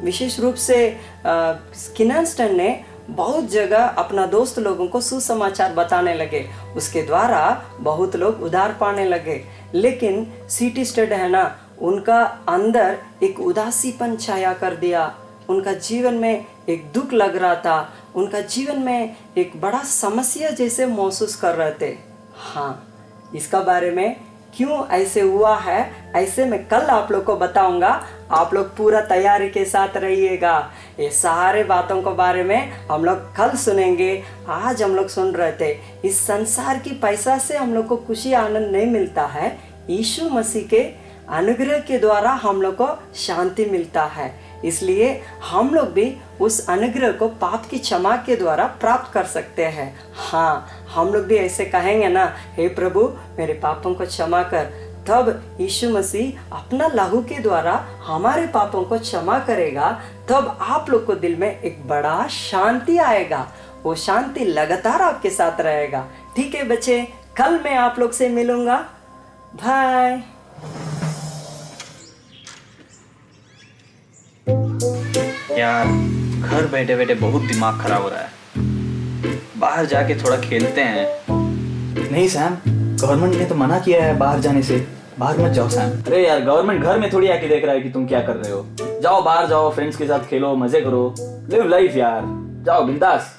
N: विशेष रूप से किनास्टन ने बहुत जगह अपना दोस्त लोगों को सुसमाचार बताने लगे, उसके द्वारा बहुत लोग उद्धार पाने लगे। लेकिन सिटी स्टेट है ना, उनका अंदर एक उदासीपन छाया कर दिया, उनका जीवन में एक दुख लग रहा था, उनका जीवन में एक बड़ा समस्या जैसे महसूस कर रहे थे। हाँ, इसका बारे में क्यों ऐसे हुआ है, ऐसे मैं कल आप लोग को बताऊंगा। आप लोग पूरा तैयारी के साथ रहिएगा। ये सारे बातों के बारे में हम लोग कल सुनेंगे। आज हम लोग सुन रहे थे, इस संसार की पैसा से हम लोग को खुशी आनंद नहीं मिलता है, यीशु मसीह के अनुग्रह के द्वारा हम लोग को शांति मिलता है। इसलिए हम लोग भी उस अनुग्रह को पाप की क्षमा के द्वारा प्राप्त कर सकते हैं। हाँ, हम लोग भी ऐसे कहेंगे ना, हे प्रभु मेरे पापों को क्षमा कर, तब यीशु मसीह अपना लहू के द्वारा हमारे पापों को क्षमा करेगा। तब आप लोग को दिल में एक बड़ा शांति आएगा, वो शांति लगातार आपके साथ रहेगा। ठीक है बच्चे, कल मैं आप लोग से मिलूंगा। बाय।
O: यार, घर बैठे बैठे बहुत दिमाग खराब हो रहा है, बाहर जाके थोड़ा खेलते हैं।
P: नहीं सैम, गवर्नमेंट ने तो मना किया है बाहर जाने से, बाहर मत जाओ सैम।
O: अरे यार, गवर्नमेंट घर में थोड़ी आके देख रहा है कि तुम क्या कर रहे हो। जाओ बाहर जाओ, फ्रेंड्स के साथ खेलो, मजे करो, लिव लाइफ यार, जाओ बिंदास।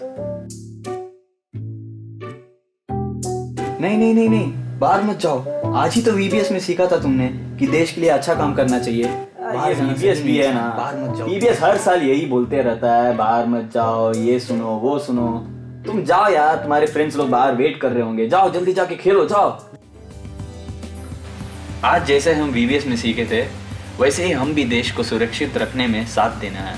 P: नहीं नहीं नहीं नहीं, बाहर मत जाओ। आज ही तो वीबीएस में सीखा था तुमने कि देश के लिए अच्छा काम करना चाहिए।
O: ये वीबीएस भी है ना,
P: बाहर मत जाओ।
O: वीबीएस हर साल यही बोलते रहता है, बाहर मत जाओ, ये सुनो वो सुनो। तुम जाओ यार, तुम्हारे फ्रेंड्स लोग बाहर वेट कर रहे होंगे, जाओ जल्दी जाके खेलो, जाओ। आज जैसे हम वीबीएस में सीखे थे, वैसे ही हम भी देश को सुरक्षित रखने में साथ देना है।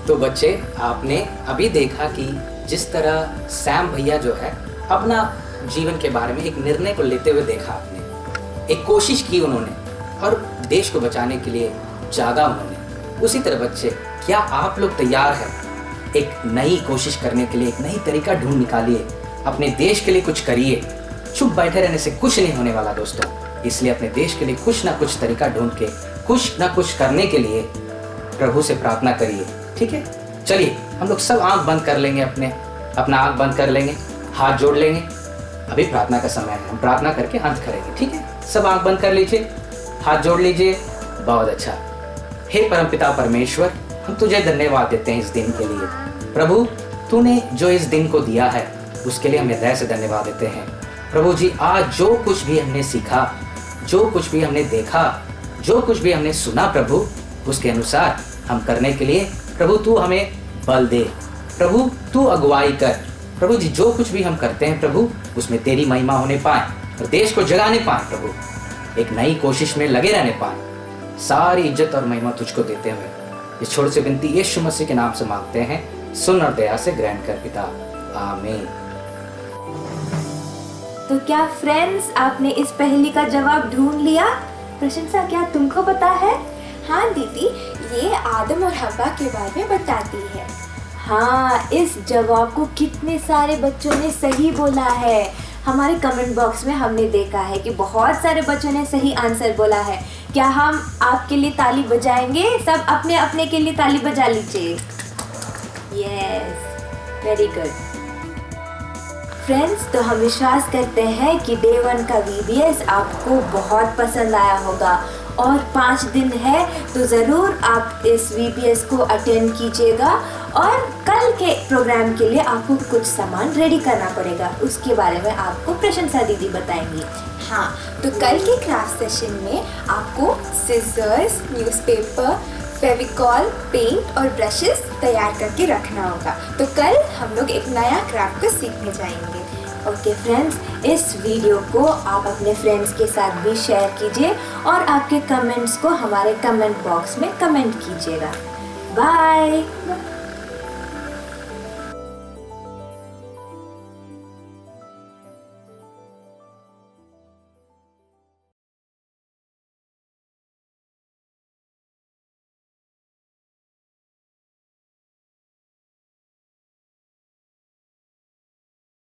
Q: तो बच्चे, आपने अभी देखा कि जिस तरह सैम भैया जो है अपना जीवन के बारे में एक निर्णय को लेते हुए देखा, आपने एक कोशिश की उन्होंने और देश को बचाने के लिए जागा उन्होंने। उसी तरह बच्चे, क्या आप लोग तैयार हैं एक नई कोशिश करने के लिए? एक नई तरीका ढूंढ निकालिए, अपने देश के लिए कुछ करिए। चुप बैठे रहने से कुछ नहीं होने वाला दोस्तों, इसलिए अपने देश के लिए कुछ ना कुछ तरीका ढूंढ के कुछ ना कुछ करने के लिए प्रभु से प्रार्थना करिए। ठीक है, चलिए हम लोग सब आंख बंद कर लेंगे, अपना आंख बंद कर लेंगे, हाथ जोड़ लेंगे। अभी प्रार्थना का समय है, हम प्रार्थना करके अंत करेंगे। ठीक है, सब आंख बंद कर लीजिए, हाथ जोड़ लीजिए। बहुत अच्छा। हे परमपिता परमेश्वर, हम तुझे धन्यवाद देते हैं इस दिन के लिए। प्रभु, तूने जो इस दिन को दिया है उसके लिए हम हृदय से धन्यवाद देते हैं। प्रभु जी, आज जो कुछ भी हमने सीखा, जो कुछ भी हमने देखा, जो कुछ भी हमने सुना प्रभु, उसके अनुसार हम करने के लिए प्रभु तू हमें बल दे। प्रभु तू अगुवाई कर। प्रभु जी, जो कुछ भी हम करते हैं प्रभु, उसमें तेरी महिमा होने पाए और देश को जगाने पाए प्रभु, एक नई कोशिश में लगे रहने पाए। सारी इज्जत और महिमा तुझको देते हुए इस छोटी सी विनती यीशु मसीह के नाम से मांगते हैं, सुन और दया से ग्रहण कर पिता, आमीन।
A: तो क्या फ्रेंड्स, आपने इस पहेली का जवाब ढूंढ लिया? प्रशंसा, क्या तुमको पता है?
B: हाँ दीदी, ये आदम और हव्वा के बारे में बताती है।
A: हाँ, इस जवाब को कितने सारे बच्चों ने सही बोला है। हमारे कमेंट बॉक्स में हमने देखा है कि बहुत सारे बच्चों ने सही आंसर बोला है। क्या हम आपके लिए ताली बजाएंगे? सब अपने अपने के लिए ताली बजा लीजिए। Yes, very good friends. तो हम विश्वास करते हैं कि डे 1 का VBS आपको बहुत पसंद आया होगा और 5 दिन है, तो ज़रूर आप इस VBS को अटेंड कीजिएगा। और कल के प्रोग्राम के लिए आपको कुछ सामान रेडी करना पड़ेगा, उसके बारे में आपको प्रशंसा दीदी बताएंगी।
B: हाँ, तो कल के क्राफ्ट सेशन में आपको सिजर्स, न्यूज़पेपर, फेविकॉल, पेंट और ब्रशेस तैयार करके रखना होगा। तो कल हम लोग एक नया क्राफ्ट को सीखने जाएंगे।
A: ओके फ्रेंड्स, इस वीडियो को आप अपने फ्रेंड्स के साथ भी शेयर कीजिए और आपके कमेंट्स को हमारे कमेंट बॉक्स में कमेंट कीजिएगा। बाय।